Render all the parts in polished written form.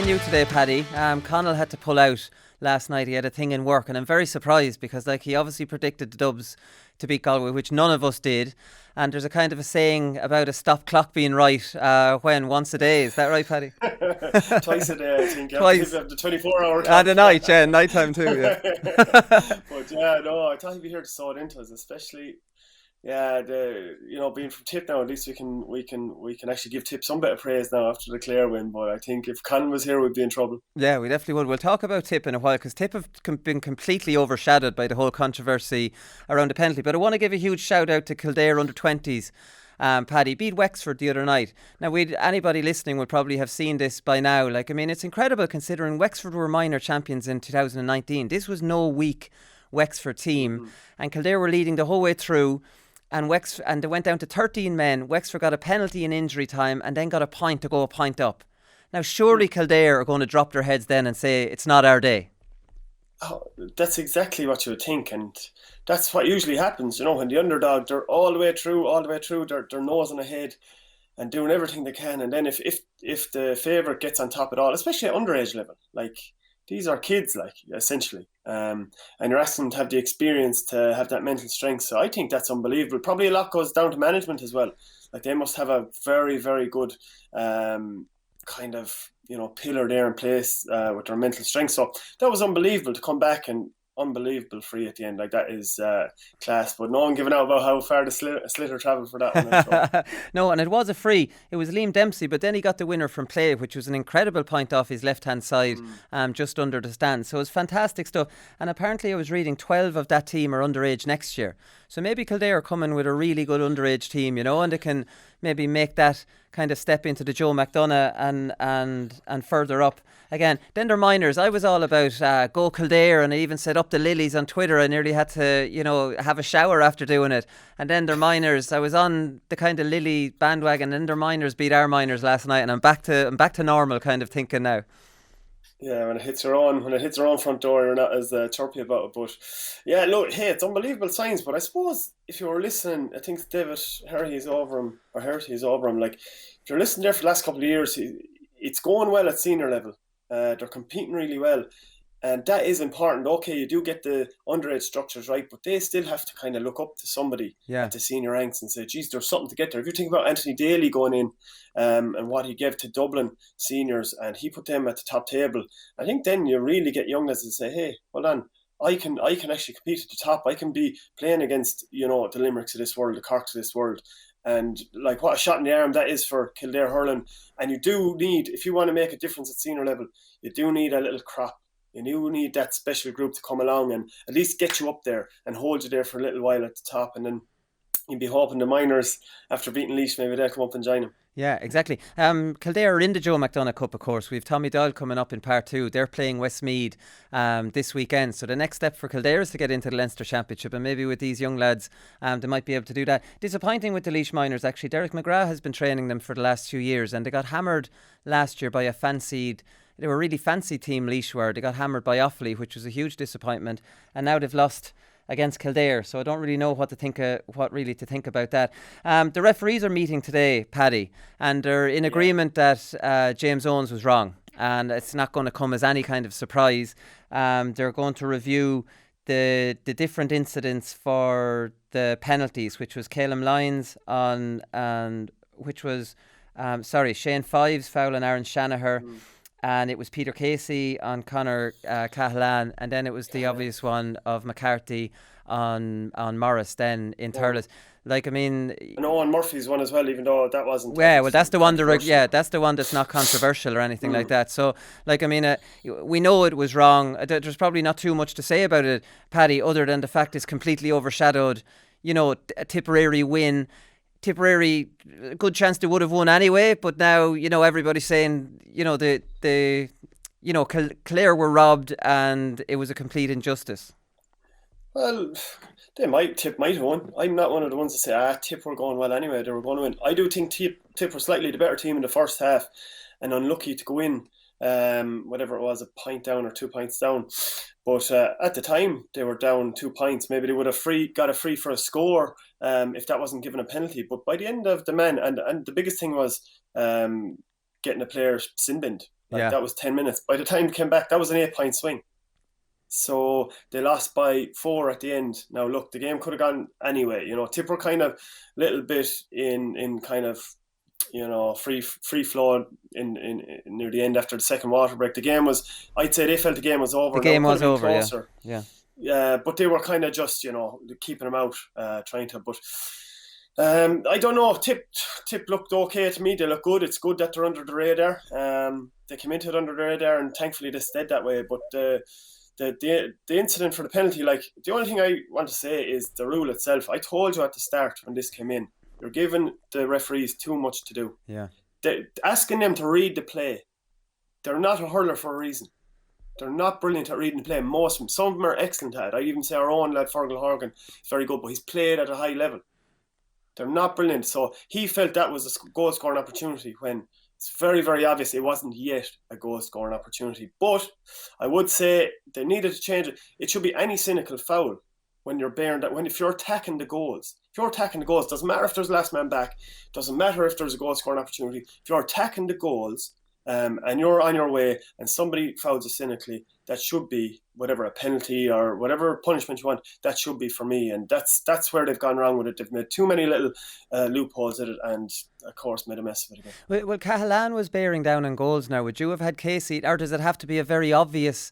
and you today, Paddy. Connell had to pull out last night. He had a thing in work, and I'm very surprised because, like, he obviously predicted the Dubs to beat Galway, which none of us did. And there's a kind of a saying about a stop clock being right once a day. Is that right, Paddy? Twice a day, I think. You Twice. have the 24-hour And clock. the night, yeah, night time too, yeah. But yeah, no, I thought he'd be here to saw it into us, especially. Yeah, being from Tip now, at least we can actually give Tip some bit of praise now after the Clare win. But I think if Conn was here, we'd be in trouble. Yeah, we definitely would. We'll talk about Tip in a while because Tip have been completely overshadowed by the whole controversy around the penalty. But I want to give a huge shout out to Kildare under-20s. Paddy beat Wexford the other night. Now, anybody listening will probably have seen this by now. It's incredible considering Wexford were minor champions in 2019. This was no weak Wexford team, and Kildare were leading the whole way through. And they went down to 13 men. Wexford got a penalty in injury time and then got a point to go a point up. Now, surely Kildare are going to drop their heads then and say, it's not our day. Oh, that's exactly what you would think, and that's what usually happens. When the underdog, they're all the way through, they're nosing ahead and doing everything they can. And then if the favourite gets on top of it all, especially at underage level, these are kids, essentially. And you're asking them to have the experience, to have that mental strength. So I think that's unbelievable. Probably a lot goes down to management as well. They must have a very, very good kind of, pillar there in place with their mental strength. So that was unbelievable to come back and unbelievable free at the end. That is class. But no one giving out about how far the Slitter travelled for that one, I'm sure. No, and it was a free. It was Liam Dempsey, but then he got the winner from play, which was an incredible point off his left-hand side, just under the stand. So it was fantastic stuff. And apparently I was reading 12 of that team are underage next year. So maybe Kildare are coming with a really good underage team, and they can maybe make that kind of step into the Joe McDonagh and further up again. Then they're minors. I was all about go Kildare, and I even set up the lilies on Twitter. I nearly had to, have a shower after doing it. And then they're minors. I was on the kind of Lily bandwagon, and their minors beat our minors last night, and I'm back to normal kind of thinking now. Yeah, when it hits her own front door, you're not as chirpy about it. But yeah, look, hey, it's unbelievable signs. But I suppose if you were listening, I think David Herty's over him. If you're listening there for the last couple of years, it's going well at senior level. They're competing really well. And that is important. Okay, you do get the underage structures right, but they still have to kind of look up to somebody at the senior ranks and say, geez, there's something to get there. If you think about Anthony Daly going in and what he gave to Dublin seniors, and he put them at the top table, I think then you really get young lads to say, hey, hold on, I can actually compete at the top. I can be playing against, the Limericks of this world, the Corks of this world. And what a shot in the arm that is for Kildare hurling. And you do need, if you want to make a difference at senior level, you do need a little crop. You do need that special group to come along and at least get you up there and hold you there for a little while at the top. And then you'd be hoping the minors, after beating Laois, maybe they'll come up and join them. Yeah, exactly. Kildare are in the Joe McDonagh Cup, of course. We have Tommy Doyle coming up in part 2. They're playing Westmeath this weekend. So the next step for Kildare is to get into the Leinster Championship. And maybe with these young lads, they might be able to do that. Disappointing with the Laois minors, actually. Derek McGrath has been training them for the last few years. And they got hammered last year by a they were a really fancy team, Laois were. They got hammered by Offaly, which was a huge disappointment. And now they've lost against Kildare, so I don't really know what to think about that. The referees are meeting today, Paddy, and they're in agreement that James Owens was wrong, and it's not going to come as any kind of surprise. They're going to review the different incidents for the penalties, which was Calum Lyons which was Shane Fives foul on Aaron Shanaher. And it was Peter Casey on Conor Cahalane, and then it was the obvious one of McCarthy on Morris then in Thurles. And Owen Murphy's one as well, even though that wasn't. Yeah, well, that's the one. That's the one that's not controversial or anything like that. So, we know it was wrong. There's probably not too much to say about it, Paddy, other than the fact it's completely overshadowed. A Tipperary win. Tipperary, good chance they would have won anyway, but now everybody's saying Clare were robbed and it was a complete injustice. Well, Tip might have won. I'm not one of the ones to say Tip were going well anyway. They were going to win. I do think Tip were slightly the better team in the first half and unlucky to go in. Whatever it was, a point down or 2 points down. But at the time, they were down 2 points. Maybe they would have got a free for a score if that wasn't given a penalty. But by the end of the man, and the biggest thing was getting a player sin binned. Like, Yeah. that was 10 minutes. By the time they came back, that was an 8-point swing. So they lost by 4 at the end. Now, look, the game could have gone anyway. Tip were kind of little bit in kind of, free flow in near the end after the second water break. The game was, I'd say they felt the game was over. The Now, it game could have was been over. closer. Yeah. Yeah, but they were kind of just, keeping them out, trying to. But I don't know. Tip looked okay to me. They look good. It's good that they're under the radar. They came into it under the radar, and thankfully they stayed that way. But the incident for the penalty, like, the only thing I want to say is the rule itself. I told you at the start when this came in, you're giving the referees too much to do. Yeah. Asking them to read the play. They're not a hurler for a reason. They're not brilliant at reading the play. Most of them. Some of them are excellent at it. I'd even say our own lad, Fergal Horgan, is very good, but he's played at a high level. They're not brilliant. So he felt that was a goal scoring opportunity when it's very, very obvious it wasn't yet a goal scoring opportunity. But I would say they needed to change it. It should be any cynical foul when you're bearing that. If you're attacking the goals. If you're attacking the goals, doesn't matter if there's last man back, doesn't matter if there's a goal scoring opportunity. If you're attacking the goals, and you're on your way and somebody fouls you cynically, that should be whatever, a penalty or whatever punishment you want. That should be for me, and that's where they've gone wrong with it. They've made too many little loopholes in it, and of course made a mess of it again. Well, Cahalane was bearing down on goals now. Would you have had Casey, or does it have to be a very obvious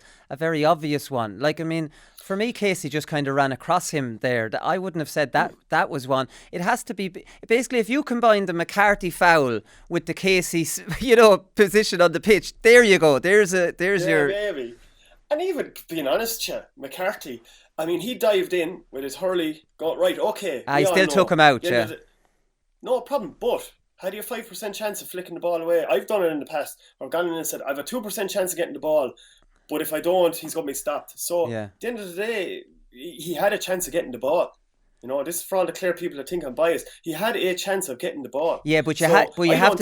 one? Like, I mean, for me, Casey just kind of ran across him there. I wouldn't have said that was one. It has to be, basically, if you combine the McCarthy foul with the Casey, position on the pitch, there you go. There's your... Maybe. And even, being honest, McCarthy, I mean, he dived in with his hurley, right, okay. I still took him out, No problem, but had you a 5% chance of flicking the ball away? I've done it in the past. I've gone in and said, I have a 2% chance of getting the ball, but if I don't, he's going to be stopped. So at the end of the day, he had a chance of getting the ball. This is for all the clear people that think I'm biased. He had a chance of getting the ball. Yeah, but you have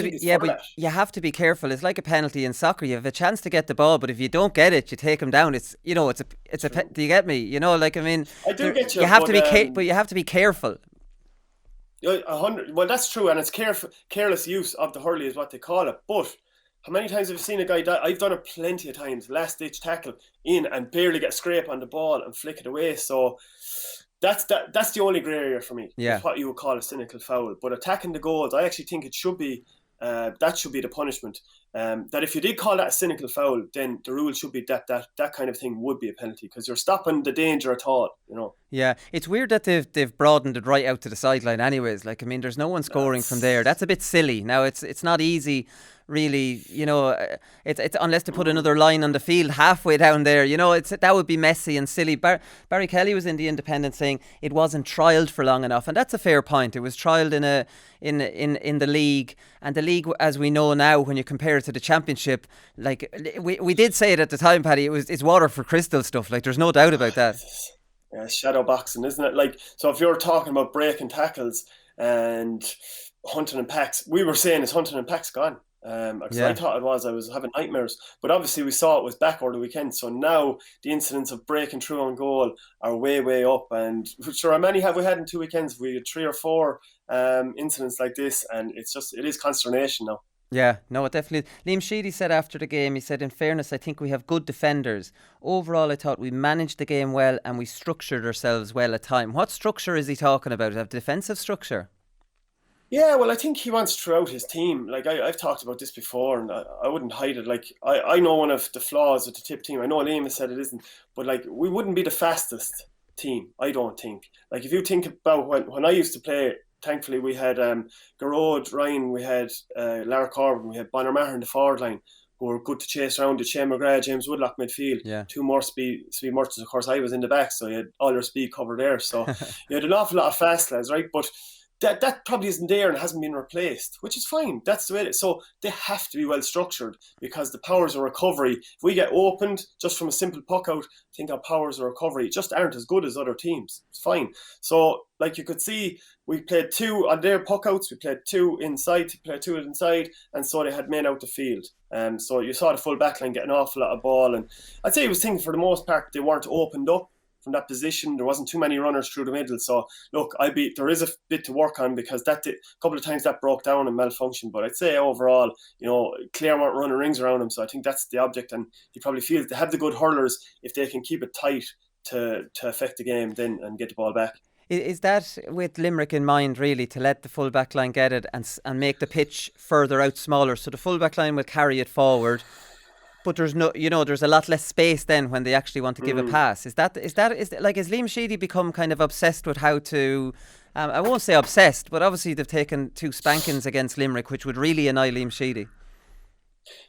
to be careful. It's like a penalty in soccer. You have a chance to get the ball, but if you don't get it, you take him down. It's do you get me? Like, I mean, I do get you. You have to be but you have to be careful. 100. Well, that's true, and it's careless use of the hurley is what they call it. But how many times have you seen a guy I've done it plenty of times. Last ditch tackle in and barely get a scrape on the ball and flick it away. So. That's the only grey area for me. Yeah. It's what you would call a cynical foul. But attacking the goals, I actually think it should be that should be the punishment. That if you did call that a cynical foul, then the rule should be that kind of thing would be a penalty because you're stopping the danger at all. Yeah, it's weird that they've broadened it right out to the sideline. Anyways, like, I mean, there's no one scoring from there. That's a bit silly. Now it's not easy. Really, it's unless they put another line on the field halfway down there, that would be messy and silly. Barry Kelly was in the Independent saying it wasn't trialled for long enough, and that's a fair point. It was trialled in the league, and the league, as we know now, when you compare it to the Championship, like we did say it at the time, Paddy, it's water for crystal stuff. Like, there's no doubt about that. Yeah, shadow boxing, isn't it? Like, so if you're talking about breaking tackles and hunting and packs, we were saying it's hunting and packs gone. I thought I was having nightmares, but obviously we saw it was back over the weekend. So now the incidents of breaking through on goal are way up. And sure, how many have we had in 2 weekends? We had 3 or 4 incidents like this, and it is consternation now. Yeah, no, it definitely. Liam Sheedy said after the game, he said, in fairness, I think we have good defenders. Overall, I thought we managed the game well and we structured ourselves well at time. What structure is he talking about? A defensive structure? Yeah, well, I think he wants throughout his team. Like, I've talked about this before, and I wouldn't hide it. Like, I know one of the flaws of the Tip team. I know Liam has said it isn't, but like, we wouldn't be the fastest team, I don't think. Like, if you think about when I used to play, thankfully we had Garrod, Ryan, we had Lara Corbin, we had Bonner Maher in the forward line, who were good to chase around. The Shane McGrath, James Woodlock midfield. Yeah. 2 more speed merchants. Of course, I was in the back, so you had all your speed covered there. So you had an awful lot of fast lads, right? But that probably isn't there and hasn't been replaced, which is fine. That's the way it is. So they have to be well structured because the powers of recovery, if we get opened just from a simple puck out, I think our powers of recovery just aren't as good as other teams. It's fine. So, like, you could see, we played 2 on their puck outs, we played 2 inside, and so they had men out the field. So you saw the full back line get an awful lot of ball, and I'd say he was thinking for the most part they weren't opened up. from that position. There wasn't too many runners through the middle. So look, there is a bit to work on, because a couple of times that broke down and malfunctioned. But I'd say overall, Clare weren't running rings around him. So I think that's the object, and he probably feels they have the good hurlers if they can keep it tight to affect the game then and get the ball back. Is that with Limerick in mind, really, to let the full back line get it and make the pitch further out smaller, so the full back line will carry it forward, but there's there's a lot less space then when they actually want to give a pass. Is Liam Sheedy become kind of obsessed with how to? I won't say obsessed, but obviously they've taken 2 spankings against Limerick, which would really annoy Liam Sheedy.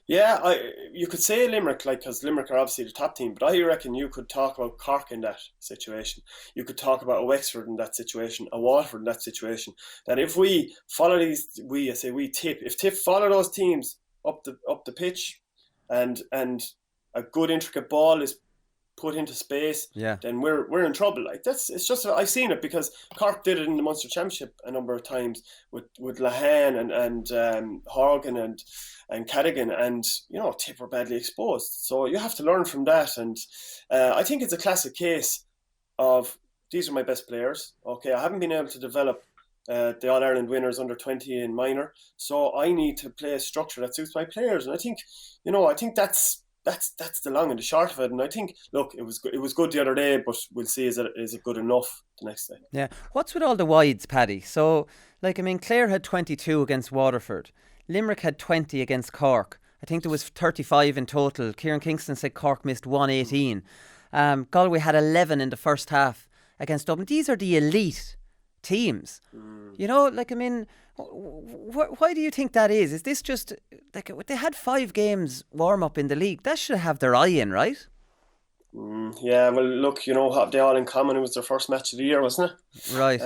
Yeah, you could say Limerick, because Limerick are obviously the top team, but I reckon you could talk about Cork in that situation. You could talk about a Wexford in that situation, a Waterford in that situation. That if we follow if Tip follow those teams up the pitch, and a good intricate ball is put into space, then we're in trouble. It's just, I've seen it, because Cork did it in the Munster Championship a number of times with Lehane and Horgan and Cadigan, and Tip were badly exposed. So you have to learn from that, and I think it's a classic case of, these are my best players. Okay, I haven't been able to develop the All-Ireland winners under 20 in minor, so I need to play a structure that suits my players. And I think that's the long and the short of it. And I think, look, it was good the other day, but we'll see, is it good enough the next day? Yeah. What's with all the wides, Paddy? So, Clare had 22 against Waterford. Limerick had 20 against Cork. I think there was 35 in total. Kieran Kingston said Cork missed 118. Galway had 11 in the first half against Dublin. These are the elite teams. Why do you think that is? Is this just they had 5 games warm up in the league? That should have their eye in, right? Yeah, well, look, what have they all in common? It was their first match of the year, wasn't it? Right.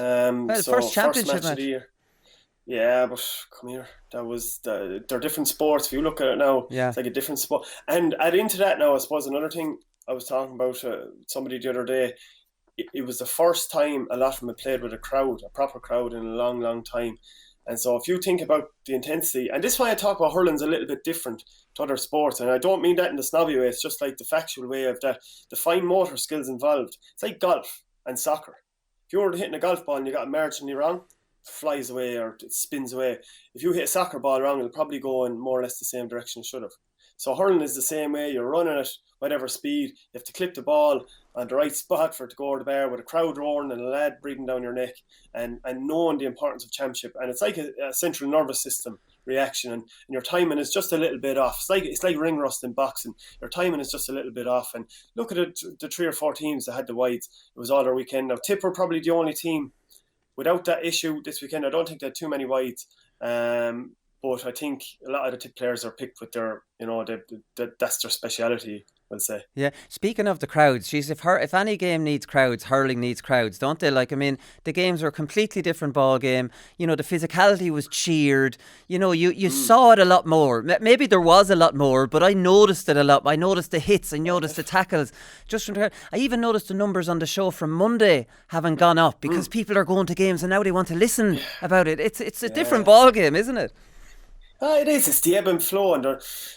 First championship match of the year. Yeah, but come here. They're different sports. If you look at it now, it's like a different sport. And add into that now, I suppose another thing I was talking about somebody the other day. It was the first time a lot of them had played with a proper crowd in a long, long time. And so if you think about the intensity, and this is why I talk about hurling's a little bit different to other sports, and I don't mean that in the snobby way, it's just like the factual way of that, the fine motor skills involved. It's like golf and soccer. If you were hitting a golf ball and you got it marginally wrong, it flies away or it spins away. If you hit a soccer ball wrong, it'll probably go in more or less the same direction it should have. So hurling is the same way. You're running at whatever speed. You have to clip the ball on the right spot for it to go over the bar, with a crowd roaring and a lad breathing down your neck, and knowing the importance of championship. And it's like a central nervous system reaction, and your timing is just a little bit off. It's like ring rust in boxing. Your timing is just a little bit off. And look at the 3 or 4 teams that had the wides. It was all their weekend. Now Tip were probably the only team without that issue this weekend. I don't think they had too many wides. But I think a lot of the Tip players are picked with their, that's their speciality, I'll say. Yeah. Speaking of the crowds, if any game needs crowds, hurling needs crowds, don't they? The games are a completely different ball game. The physicality was cheered. You saw it a lot more. Maybe there was a lot more, but I noticed it a lot. I noticed the hits. I noticed the tackles. Just from the crowd. I even noticed the numbers on the show from Monday having gone up because people are going to games and now they want to listen about it. It's a different ball game, isn't it? It is. It's the ebb and flow, and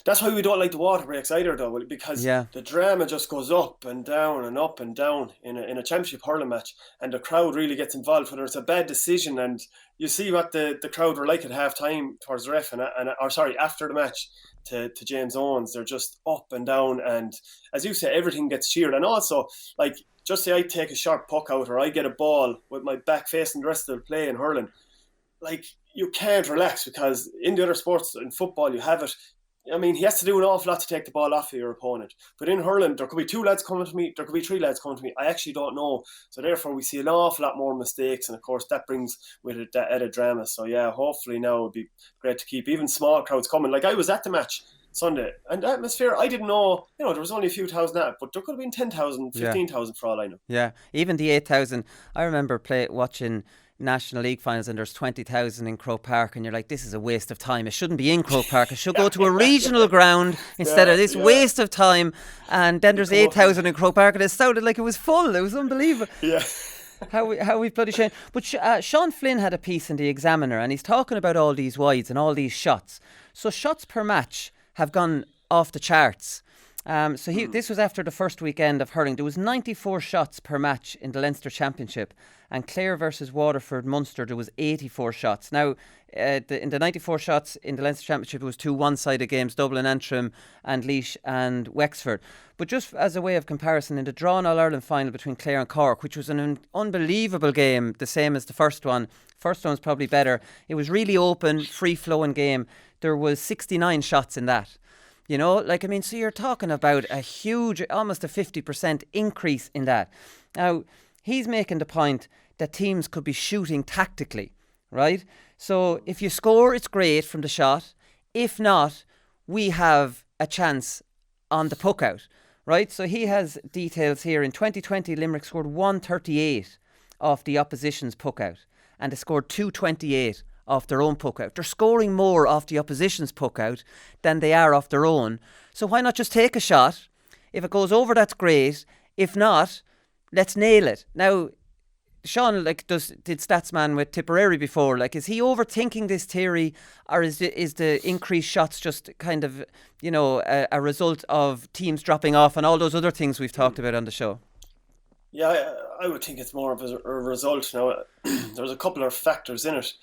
that's why we don't like the water breaks either, though, because the drama just goes up and down and up and down in a championship hurling match, and the crowd really gets involved. Whether it's a bad decision, and you see what the crowd were like at half time towards the ref, after the match to James Owens, they're just up and down, and as you say, everything gets cheered. And also, just say I take a sharp puck out, or I get a ball with my back facing the rest of the play in hurling, you can't relax, because in the other sports, in football, you have it. He has to do an awful lot to take the ball off of your opponent. But in hurling, there could be 2 lads coming to me, there could be 3 lads coming to me. I actually don't know. So therefore, we see an awful lot more mistakes. And of course, that brings with it that added drama. So yeah, hopefully now it would be great to keep even small crowds coming. I was at the match Sunday, and the atmosphere, I didn't know, there was only a few thousand at it, but there could have been 10,000, 15,000 for all I know. Yeah, even the 8,000. I remember watching National League finals and there's 20,000 in Croke Park, and you're like, this is a waste of time. It shouldn't be in Croke Park. It should go to a regional ground instead of this waste of time. And then there's 8,000 in Croke Park, and it sounded like it was full. It was unbelievable. Yeah. How we bloody shame. But Sean Flynn had a piece in the Examiner, and he's talking about all these wides and all these shots. So shots per match have gone off the charts. This was after the first weekend of hurling. There was 94 shots per match in the Leinster Championship, and Clare versus Waterford Munster there was 84 shots. Now, in the 94 shots in the Leinster Championship, it was two one-sided games: Dublin, Antrim, and Laois and Wexford. But just as a way of comparison, in the drawn All-Ireland final between Clare and Cork, which was an unbelievable game, the same as the first one. First one was probably better. It was really open, free-flowing game. There was 69 shots in that. You know, like, I mean, so you're talking about a huge, almost a 50% increase in that. Now, he's making the point that teams could be shooting tactically, right? So if you score, it's great from the shot. If not, we have a chance on the puck out, right? So he has details here. In 2020, Limerick scored 138 off the opposition's puck out, and they scored 228 off their own puck out. They're scoring more off the opposition's puck out than they are off their own. So why not just take a shot? If it goes over, that's great. If not, let's nail it. Now, Sean, like, did Statsman with Tipperary before? Like, is he overthinking this theory, or is the increased shots just kind of, you know, a result of teams dropping off and all those other things we've talked about on the show? Yeah, I would think it's more of a result. Now, there's a couple of factors in it.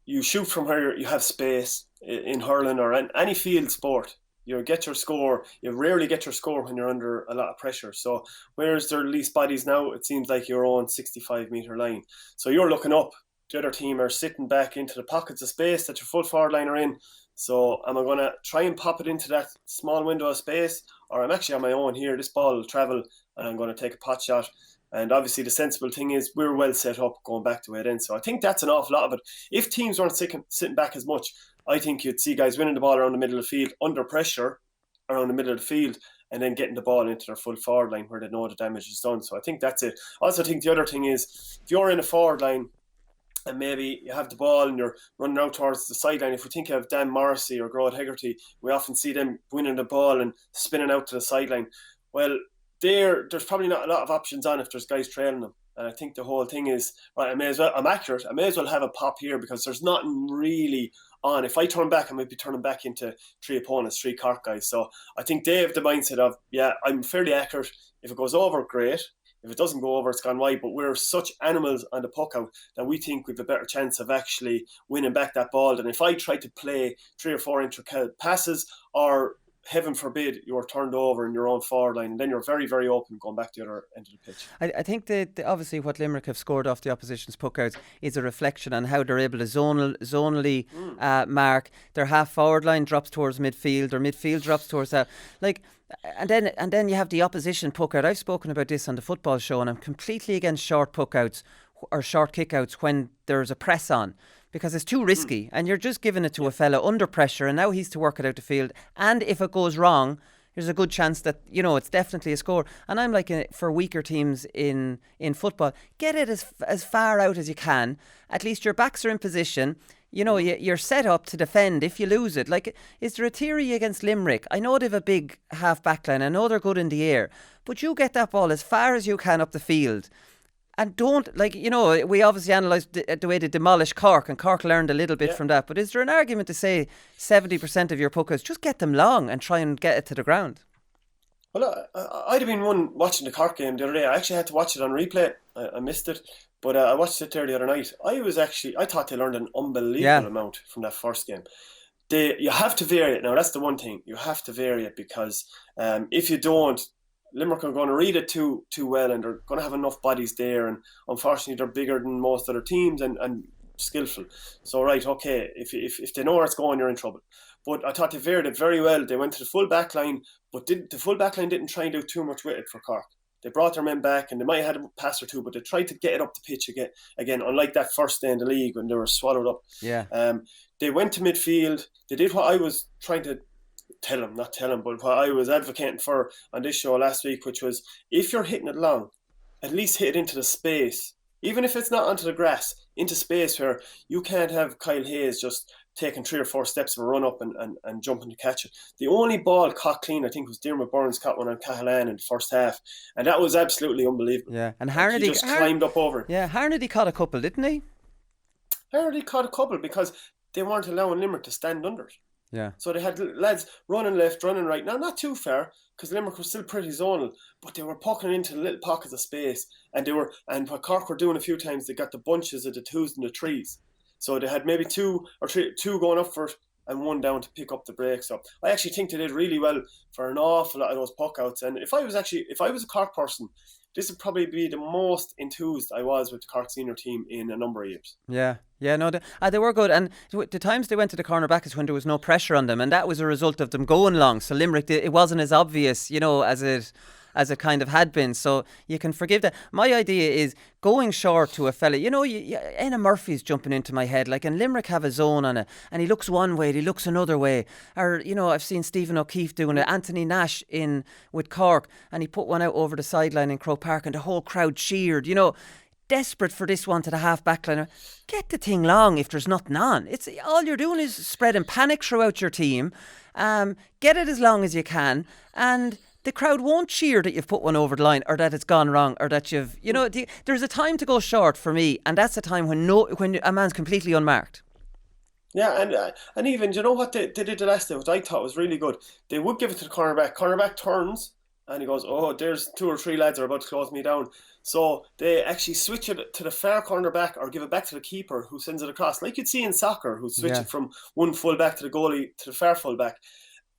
You shoot from where you have space in hurling or any field sport. You get your score. You rarely get your score when you're under a lot of pressure. So whereas there are least bodies now, it seems like you're on 65-metre line. So you're looking up. The other team are sitting back into the pockets of space that your full forward line are in. So am I going to try and pop it into that small window of space, or I'm actually on my own here? This ball will travel and I'm going to take a pot shot. And obviously the sensible thing is we're well set up going back to it in. So I think that's an awful lot of it. If teams weren't sitting back as much, I think you'd see guys winning the ball around the middle of the field, under pressure around the middle of the field, and then getting the ball into their full forward line where they know the damage is done. So I think that's it. I also think the other thing is, if you're in a forward line and maybe you have the ball and you're running out towards the sideline, if we think of Dan Morrissey or Grod Hegarty, we often see them winning the ball and spinning out to the sideline. Well, there's probably not a lot of options on if there's guys trailing them. And I think the whole thing is, right, I'm accurate. I may as well have a pop here because there's nothing really on. If I turn back, I might be turning back into three opponents, three Cork guys. So I think they have the mindset of, yeah, I'm fairly accurate. If it goes over, great. If it doesn't go over, it's gone wide. But we're such animals on the puck out that we think we've a better chance of actually winning back that ball than if I try to play 3 or 4 intricate passes, or heaven forbid you're turned over in your own forward line, and then you're very, very open going back to the other end of the pitch. I think that obviously what Limerick have scored off the opposition's puckouts is a reflection on how they're able to zonally mark. Their half forward line drops towards midfield, or midfield drops towards that. Like, and then you have the opposition puckout. I've spoken about this on the football show, and I'm completely against short puckouts or short kickouts when there's a press on, because it's too risky and you're just giving it to a fella under pressure, and now he's to work it out the field, and if it goes wrong, there's a good chance that, you know, it's definitely a score. And I'm like, for weaker teams in football, get it as far out as you can. At least your backs are in position. You know, you're set up to defend if you lose it. Like, is there a theory against Limerick? I know they have a big half back line. I know they're good in the air, but you get that ball as far as you can up the field. And don't, like, you know, we obviously analysed the way they demolished Cork, and Cork learned a little bit from that. But is there an argument to say 70% of your puckouts, just get them long and try and get it to the ground? Well, I'd have been one watching the Cork game the other day. I actually had to watch it on replay. I missed it. But I watched it there the other night. I thought they learned an unbelievable amount from that first game. You have to vary it. Now, that's the one thing. You have to vary it because if you don't, Limerick are going to read it too well, and they're going to have enough bodies there, and unfortunately they're bigger than most other teams and skillful. So right, okay, if they know where it's going, you're in trouble. But I thought they varied it very well. They went to the full back line, but the full back line didn't try and do too much with it for Cork. They brought their men back, and they might have had a pass or two, but they tried to get it up the pitch again, unlike that first day in the league when they were swallowed up. They went to midfield. They did what I was trying to but what I was advocating for on this show last week, which was, if you're hitting it long, at least hit it into the space, even if it's not onto the grass, into space where you can't have Kyle Hayes just taking 3 or 4 steps of a run up and jumping to catch it. The only ball caught clean, I think, was Diarmuid Burns caught one on Cahalan in the first half, and that was absolutely unbelievable. Yeah, and Harnedy just climbed up over it. Yeah, Harnedy caught a couple, didn't he? Harnedy caught a couple because they weren't allowing Limerick to stand under it. Yeah. So they had lads running left, running right. Now, not too far, because Limerick was still pretty zonal, but they were poking into little pockets of space. And what Cork were doing a few times, they got the bunches of the twos and the threes. So they had maybe two going up first and one down to pick up the break. So I actually think they did really well for an awful lot of those puck outs. And if I was a Cork person, this would probably be the most enthused I was with the Cork senior team in a number of years. Yeah, yeah, no, they were good, and the times they went to the corner back is when there was no pressure on them, and that was a result of them going long. So Limerick, it wasn't as obvious, as it kind of had been. So you can forgive that. My idea is going short to a fella. Anna Murphy's jumping into my head, like, and Limerick have a zone on it, and he looks one way, and he looks another way. Or I've seen Stephen O'Keefe doing it. Anthony Nash in with Cork, and he put one out over the sideline in Croke Park, and the whole crowd cheered. Desperate for this one to the half back line. Get the thing long if there's nothing on. It's all you're doing is spreading panic throughout your team. Get it as long as you can, and the crowd won't cheer that you've put one over the line or that it's gone wrong or that there's a time to go short for me, and that's a time when a man's completely unmarked. Yeah, and even, you know what they did the last day, what I thought was really good? They would give it to the cornerback. Cornerback turns and he goes, oh, there's 2 or 3 lads are about to close me down. So they actually switch it to the far cornerback or give it back to the keeper who sends it across. Like you'd see in soccer, who switch it from one full back to the goalie to the far full back.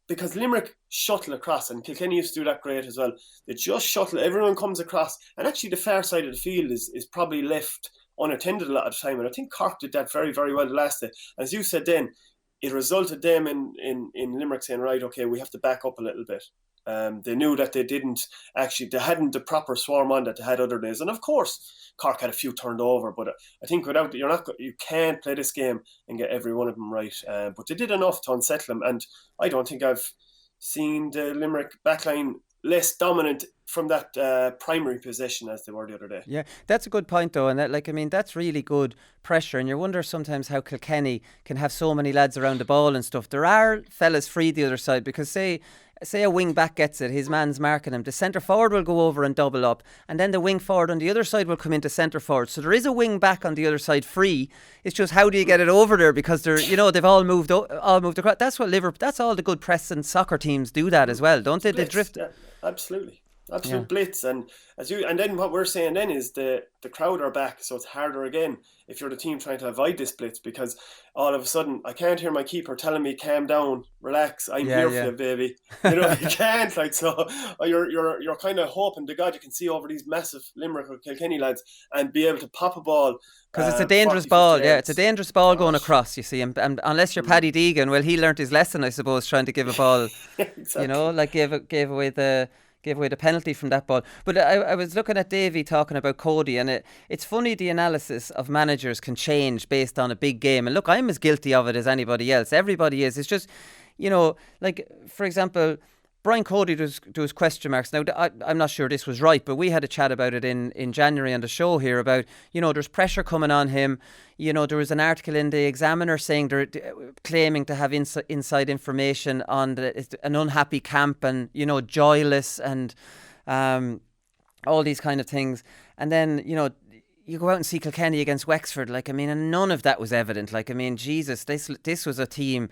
Because Limerick shuttle across, and Kilkenny used to do that great as well. They just shuttle, everyone comes across. And actually the far side of the field is probably left unattended a lot of the time. And I think Cork did that very, very well the last day. As you said then, it resulted them in Limerick saying, right, okay, we have to back up a little bit. They knew that they hadn't the proper swarm on that they had other days. And of course, Cork had a few turned over, but I think you can't play this game and get every one of them right. But they did enough to unsettle them. And I don't think I've seen the Limerick backline less dominant from that primary possession as they were the other day. Yeah, that's a good point though, and that's really good pressure. And you wonder sometimes how Kilkenny can have so many lads around the ball and stuff. There are fellas free the other side, because say a wing back gets it, his man's marking him, the centre forward will go over and double up, and then the wing forward on the other side will come into centre forward. So there is a wing back on the other side free. It's just how do you get it over there, because they've all moved across. That's what that's all the good press and soccer teams do that as well, don't they? Blitz, they drift. Yeah, absolutely. Blitz, and then what we're saying then is the crowd are back, so it's harder again if you're the team trying to avoid this blitz, because all of a sudden I can't hear my keeper telling me calm down, relax, I'm here for you, baby. You can't, so you're kind of hoping to God you can see over these massive Limerick or Kilkenny lads and be able to pop a ball, because it's a dangerous ball. Yeah, it's a dangerous ball going across, you see, and unless you're Paddy Deegan, well, he learnt his lesson, I suppose, trying to give a ball. Exactly. Gave away the penalty from that ball. But I was looking at Davey talking about Cody, and it's funny the analysis of managers can change based on a big game. And look, I'm as guilty of it as anybody else. Everybody is. It's just, for example, Brian Cody does question marks. Now, I'm not sure this was right, but we had a chat about it in January on the show here about, there's pressure coming on him. There was an article in the Examiner saying they're claiming to have inside information on an unhappy camp and, joyless and all these kind of things. And then, you go out and see Kilkenny against Wexford, and none of that was evident. Jesus, this was a team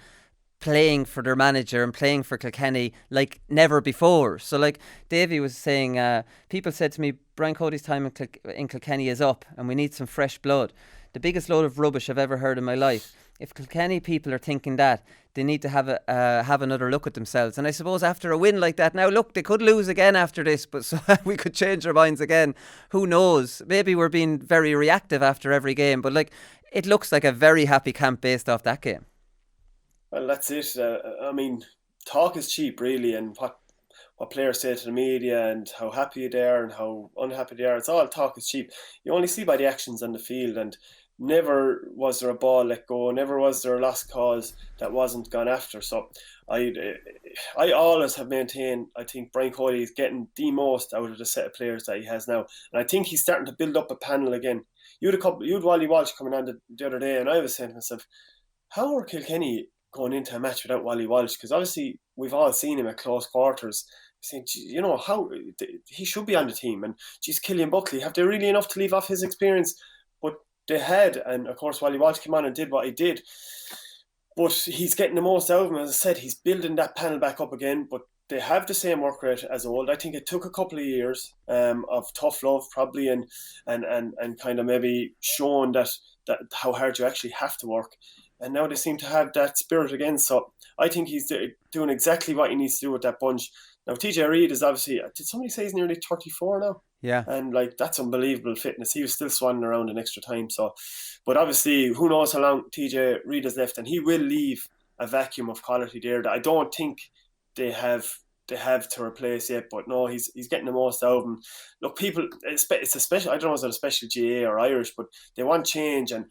playing for their manager and playing for Kilkenny like never before. So Davey was saying, people said to me, Brian Cody's time in Kilkenny is up and we need some fresh blood. The biggest load of rubbish I've ever heard in my life. If Kilkenny people are thinking that, they need to have another look at themselves. And I suppose after a win like that, now look, they could lose again after this, but so we could change our minds again. Who knows? Maybe we're being very reactive after every game, but it looks like a very happy camp based off that game. Well, that's it. Talk is cheap, really, and what players say to the media and how happy they are and how unhappy they are. It's all talk is cheap. You only see by the actions on the field, and never was there a ball let go, never was there a lost cause that wasn't gone after. So I always have maintained, I think Brian Cody is getting the most out of the set of players that he has now, and I think he's starting to build up a panel again. You had Wally Walsh coming on the other day, and I was saying to myself, how are Kilkenny going into a match without Wally Walsh? Because obviously we've all seen him at close quarters. Saying, how he should be on the team, and Killian Buckley, have they really enough to leave off his experience? But they had, and of course Wally Walsh came on and did what he did. but he's getting the most out of him. As I said, he's building that panel back up again, but they have the same work rate as old. I think it took a couple of years of tough love probably, and kind of maybe showing that how hard you actually have to work. And now they seem to have that spirit again. So I think he's doing exactly what he needs to do with that bunch. Now, TJ Reid is obviously, did somebody say he's nearly 34 now? Yeah. And like, that's unbelievable fitness. He was still swanning around in extra time. So, but obviously, who knows how long TJ Reid has left, and he will leave a vacuum of quality there that I don't think they have to replace yet. But no, he's getting the most out of him. Look, people, it's a special, I don't know if it's a special GA or Irish, but they want change, and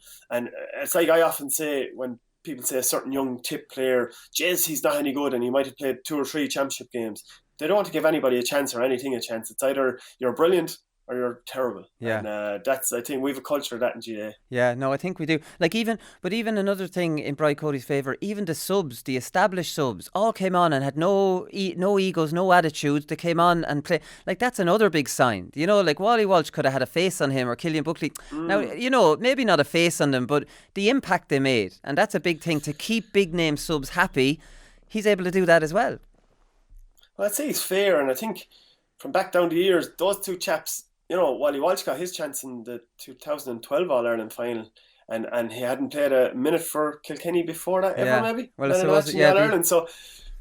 it's like I often say when people say a certain young tip player, Jez, he's not any good, and he might have played 2 or 3 championship games. They don't want to give anybody a chance or anything a chance. It's either you're brilliant or you're terrible. Yeah. And that's, I think we have a culture of that in GA. Yeah, no, I think we do. Like even another thing in Bright Cody's favour, even the subs, the established subs, all came on and had no egos, no attitudes. They came on and play. Like that's another big sign. You know, like Wally Walsh could have had a face on him, or Killian Buckley. Now, you know, maybe not a face on them, but the impact they made. And that's a big thing, to keep big name subs happy. He's able to do that as well. Well, I'd say he's fair, and I think from back down the years, those 2 chaps, you know, Wally Walsh got his chance in the 2012 All-Ireland final, and he hadn't played a minute for Kilkenny before that ever, maybe? Well, All-Ireland. So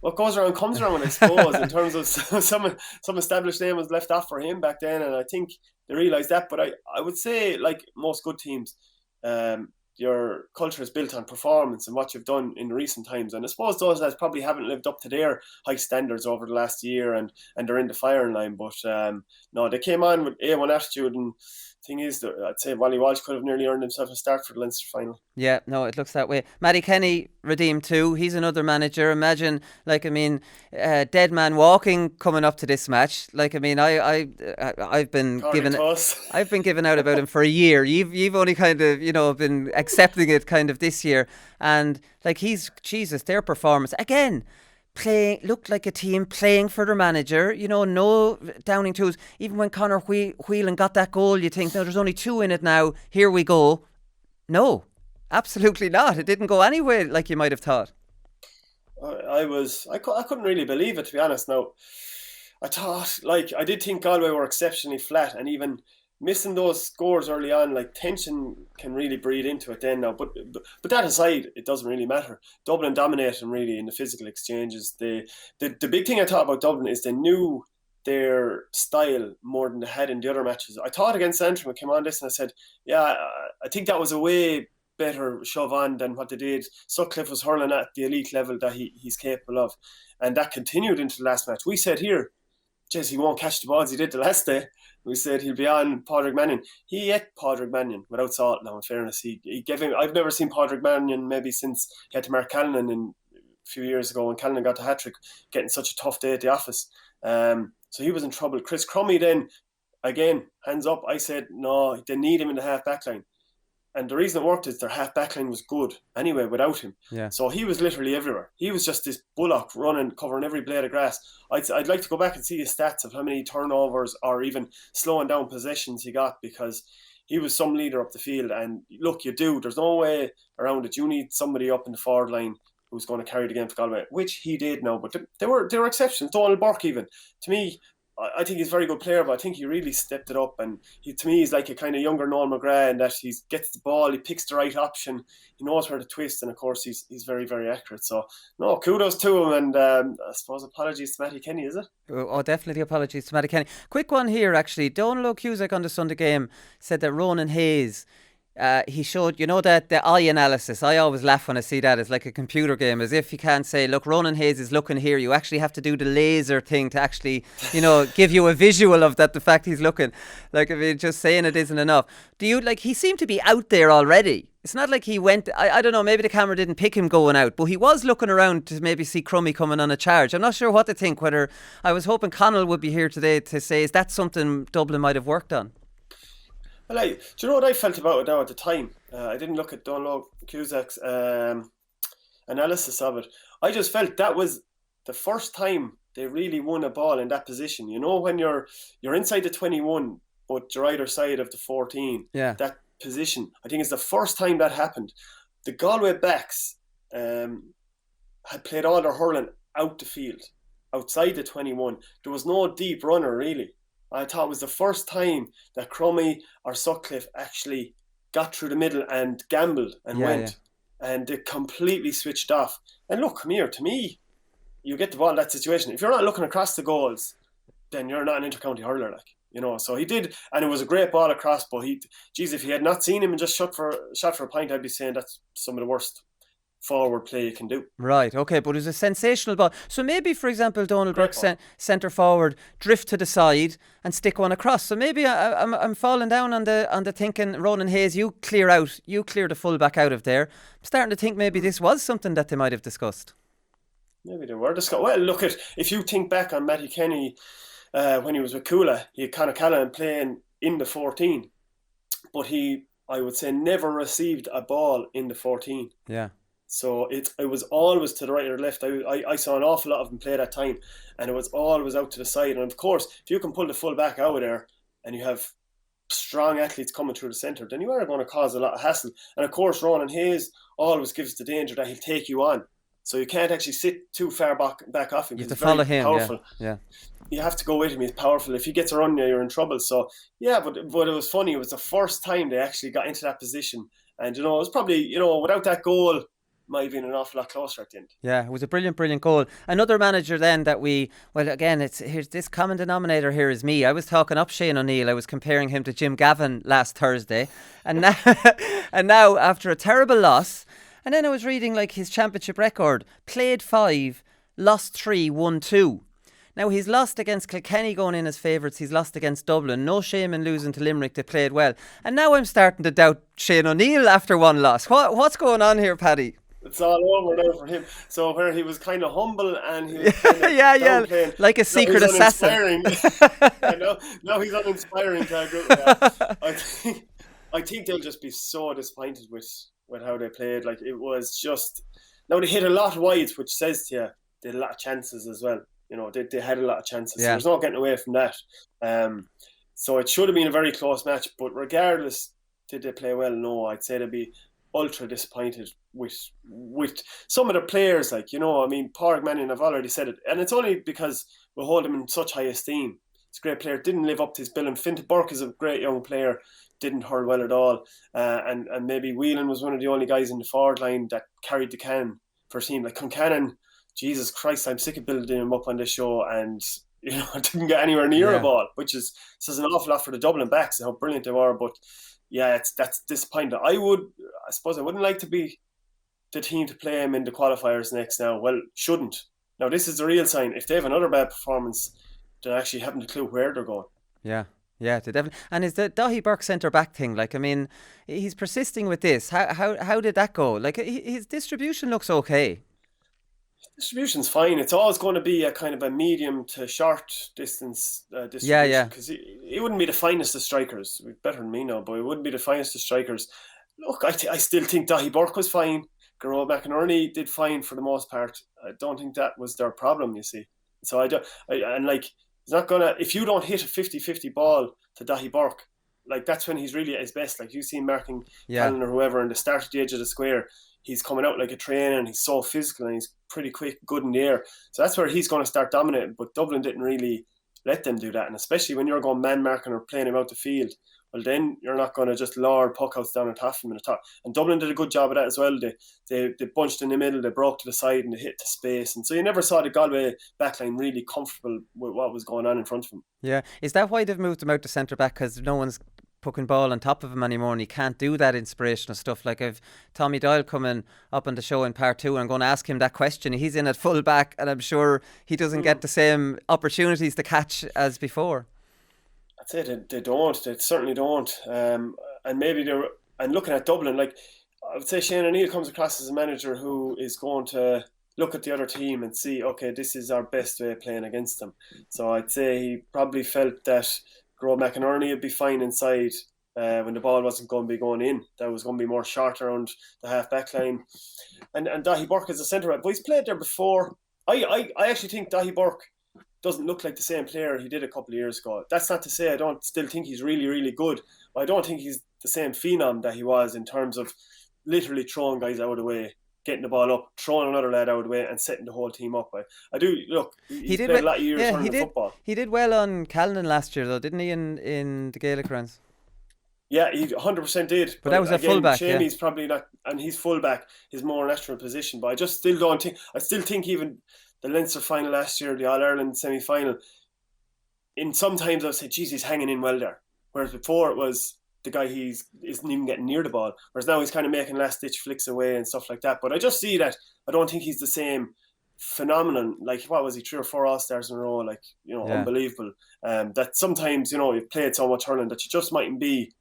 what goes around comes around, I suppose, in terms of some established name was left off for him back then, and I think they realised that. But I would say, like most good teams, your culture is built on performance and what you've done in recent times. And I suppose those lads probably haven't lived up to their high standards over the last year, and they're in the firing line. But no, they came on with A1 attitude, and thing is, I'd say Wally Walsh could have nearly earned himself a start for the Leinster final. Yeah, no, it looks that way. Matty Kenny redeemed too. He's another manager. Imagine, like, I mean, dead man walking coming up to this match. Like, I mean, I've been given out about him for a year. You've only kind of, you know, been accepting it kind of this year, and like their performance again. Looked like a team playing for their manager, you know, no downing tools. Even when Conor Whelan got that goal, you think, no, there's only 2 in it now, here we go. No, absolutely not. It didn't go anywhere like you might have thought. I couldn't really believe it, to be honest. Now, I did think Galway were exceptionally flat, and even missing those scores early on, like, tension can really breed into it then now. But that aside, it doesn't really matter. Dublin dominating really in the physical exchanges. The big thing I thought about Dublin is they knew their style more than they had in the other matches. I thought against Antrim, I came on this and I said, yeah, I think that was a way better shove on than what they did. Sutcliffe was hurling at the elite level that he's capable of. And that continued into the last match. We said here, Jez, he won't catch the balls he did the last day. We said he'll be on Padraig Mannion. He ate Padraig Mannion without salt now, in fairness. He gave him, I've never seen Padraig Mannion maybe since he had to mark Callanan a few years ago when Callanan got the hat-trick, getting such a tough day at the office. So he was in trouble. Chris Crummy then, again, hands up. I said, no, they need him in the half-back line. And the reason it worked is their half-back line was good anyway without him. Yeah. So he was literally everywhere. He was just this bullock running, covering every blade of grass. I'd like to go back and see his stats of how many turnovers or even slowing down possessions he got, because he was some leader up the field. And look, you do. There's no way around it. You need somebody up in the forward line who's going to carry the game for Galway, which he did now. But they were exceptions. Donald Burke even. To me, I think he's a very good player, but I think he really stepped it up. And to me, he's like a kind of younger Noel McGrath in that he gets the ball, he picks the right option, he knows where to twist, and of course he's very, very accurate. So, no, kudos to him, and I suppose apologies to Matty Kenny, is it? Oh, definitely apologies to Matty Kenny. Quick one here, actually. Donal O'Cusack on the Sunday game said that Ronan Hayes, he showed, you know, that the eye analysis. I always laugh when I see that. It's like a computer game, as if you can't say, look, Ronan Hayes is looking here. You actually have to do the laser thing to actually, you know, give you a visual of that, the fact he's looking. Like, I mean, just saying it isn't enough. He seemed to be out there already. It's not like he went, I don't know, maybe the camera didn't pick him going out, but he was looking around to maybe see Crummy coming on a charge. I'm not sure what to think, I was hoping Connell would be here today to say, is that something Dublin might have worked on? Well, do you know what I felt about it now at the time? I didn't look at Donal Cusack's analysis of it. I just felt that was the first time they really won a ball in that position. You know, when you're inside the 21, but you're either side of the 14. Yeah. That position, I think it's the first time that happened. The Galway backs, had played all their hurling out the field, outside the 21. There was no deep runner really. I thought it was the first time that Crummy or Sutcliffe actually got through the middle and gambled and went. And they completely switched off. And look, come here, to me, you get the ball in that situation. If you're not looking across the goals, then you're not an inter-county hurler, like. So he did, and it was a great ball across, but if he had not seen him and just shot for a pint, I'd be saying that's some of the worst forward play you can do. Right, okay, but it was a sensational ball. So maybe, for example, Donald Burke, centre forward, drift to the side and stick one across. So maybe I'm falling down on the thinking, Ronan Hayes, you clear the full back out of there. I'm starting to think maybe this was something that they might have discussed. Maybe they were discussed. Well, look, if you think back on Matty Kenny when he was with Coola, he had Conor Callaghan playing in the 14, but he, I would say, never received a ball in the 14. Yeah. So it was always to the right or the left. I saw an awful lot of them play that time, and it was always out to the side. And of course, if you can pull the full back out of there and you have strong athletes coming through the centre, then you are going to cause a lot of hassle. And of course, Ronan Hayes always gives the danger that he'll take you on. So you can't actually sit too far back off him. You have to follow him. Powerful. Yeah. You have to go with him. He's powerful. If he gets around you, you're in trouble. So yeah, but it was funny. It was the first time they actually got into that position, and it was probably without that goal, might have been an awful lot closer at the end. Yeah, it was a brilliant goal. Another manager then that here's this common denominator here is me. I was talking up Shane O'Neill. I was comparing him to Jim Gavin last Thursday, and now after a terrible loss, and then I was reading like his championship record: played 5, lost 3, won 2. Now, he's lost against Kilkenny going in as favourites. He's lost against Dublin. No shame in losing to Limerick. They played well. And now I'm starting to doubt Shane O'Neill after one loss. What's going on here, Paddy? It's all over now for him. So where he was kind of humble and he was kind of yeah, like a secret assassin. Now he's uninspiring to a group. I think they'll just be so disappointed with how they played. Like, it was just... Now, they hit a lot wide, which says to you they had a lot of chances as well. They had a lot of chances. Yeah. So there's no getting away from that. So it should have been a very close match. But regardless, did they play well? No, I'd say they'd be ultra disappointed with some of the players. Like, Pádraig Mannion, I've already said it. And it's only because we hold him in such high esteem. He's a great player. Didn't live up to his bill. And Fintan Burke is a great young player. Didn't hurl well at all. And maybe Whelan was one of the only guys in the forward line that carried the can for a team. Like Concannon, Jesus Christ, I'm sick of building him up on this show, and didn't get anywhere near a ball, which says an awful lot for the Dublin backs and how brilliant they were. But yeah, that's disappointing. I suppose I wouldn't like to be the team to play him in the qualifiers next now. Well, shouldn't. Now this is the real sign. If they have another bad performance, they actually haven't a clue where they're going. Yeah, they definitely. And is the Daithí Burke centre back thing? Like, I mean, he's persisting with this. How did that go? Like, his distribution looks okay. Distribution's fine. It's always going to be a kind of a medium to short distance distribution. Yeah. Because he wouldn't be the finest of strikers. Better than me now, but he wouldn't be the finest of strikers. Look, I still think Daithí Burke was fine. Gerard McInerney did fine for the most part. I don't think that was their problem, you see. So he's not gonna. If you don't hit a 50-50 ball to Daithí Burke, like, that's when he's really at his best. Like, you see him marking Callan or whoever in the start at the edge of the square. He's coming out like a train, and he's so physical, and he's pretty quick, good in the air. So that's where he's going to start dominating. But Dublin didn't really let them do that. And especially when you're going man marking or playing him out the field, well, then you're not going to just lower puckouts down on top of him in the top. And Dublin did a good job of that as well. They bunched in the middle, they broke to the side, and they hit to space. And so you never saw the Galway backline really comfortable with what was going on in front of them. Yeah. Is that why they've moved him out to centre back? Because no one's pucking ball on top of him anymore, and he can't do that inspirational stuff. Like, I've Tommy Doyle coming up on the show in part 2, and I'm going to ask him that question. He's in at full back, and I'm sure he doesn't get the same opportunities to catch as before. I'd say they don't. They certainly don't. And maybe and looking at Dublin, like, I would say Shane O'Neill comes across as a manager who is going to look at the other team and see, okay, this is our best way of playing against them. So I'd say he probably felt that Gerard McInerney would be fine inside when the ball wasn't going to be going in. That was going to be more short around the half-back line. And Daithí Burke is a centre-back. But he's played there before. I actually think Daithí Burke doesn't look like the same player he did a couple of years ago. That's not to say I don't still think he's really, really good. But I don't think he's the same phenom that he was in terms of literally throwing guys out of the way. getting the ball up, throwing another lad out of the way, and setting the whole team up. I do look. He's played a lot of years running football. He did well on Callan last year, though, didn't he? In the Gaelic rounds. Yeah, he 100% did. But that was again, a fullback. Shamey's probably not, and he's fullback. His more natural position. But I just still don't think. I still think even the Leinster final last year, the All Ireland semi final. In sometimes I would say, geez, he's hanging in well there. Whereas before it was the guy isn't even getting near the ball. Whereas now he's kind of making last ditch flicks away and stuff like that. But I just see that I don't think he's the same phenomenon. Like, what was he, 3 or 4 All-Stars in a row? Like, unbelievable. That sometimes, you've played so much hurling that you just mightn't be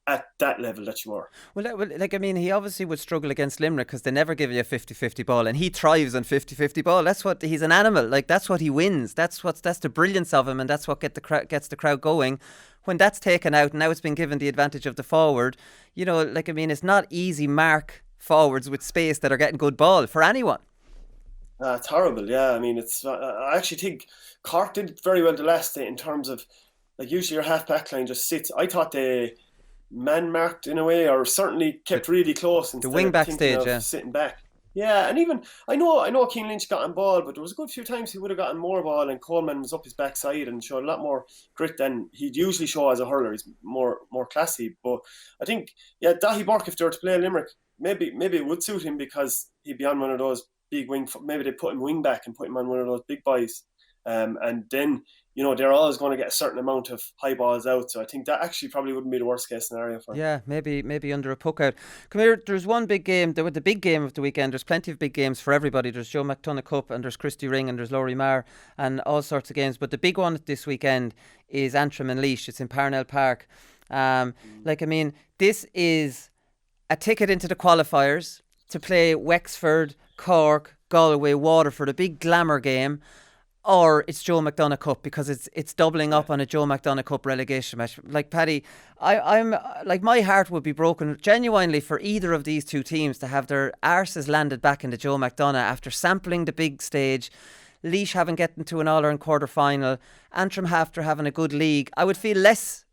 at that level that you are. Well, like, I mean, he obviously would struggle against Limerick because they never give you a 50-50 ball, and he thrives on 50-50 ball. That's what he's an animal. Like, that's what he wins. That's the brilliance of him, and that's what gets the crowd going. When that's taken out, and now it's been given the advantage of the forward, like, I mean, it's not easy mark forwards with space that are getting good ball for anyone. It's horrible. Yeah, I mean, it's. I actually think Cork did very well the last day in terms of, like, usually your half back line just sits. I thought they man marked in a way, or certainly kept really close instead the wing back of stage, sitting back. Yeah, and even I know Keane Lynch got on ball, but there was a good few times he would have gotten more ball, and Coleman was up his backside and showed a lot more grit than he'd usually show as a hurler. He's more classy. But I think, Daithí Burke, if they were to play Limerick, maybe it would suit him because he'd be on one of those big wing. Maybe they put him wing back and put him on one of those big boys, and then they're always going to get a certain amount of high balls out. So I think that actually probably wouldn't be the worst case scenario for him. Yeah, maybe under a puck out. Come here, there's one big game. There was the big game of the weekend. There's plenty of big games for everybody. There's Joe McDonagh Cup, and there's Christy Ring, and there's Laurie Marr, and all sorts of games. But the big one this weekend is Antrim and Laois. It's in Parnell Park. Like, I mean, this is a ticket into the qualifiers to play Wexford, Cork, Galway, Waterford, a big glamour game. Or it's Joe McDonagh Cup, because it's doubling up on a Joe McDonagh Cup relegation match. Like, Paddy, I'm like, my heart would be broken genuinely for either of these two teams to have their arses landed back into Joe McDonagh after sampling the big stage. Laois haven't gotten to an All-Ireland quarter final. Antrim after having a good league. I would feel less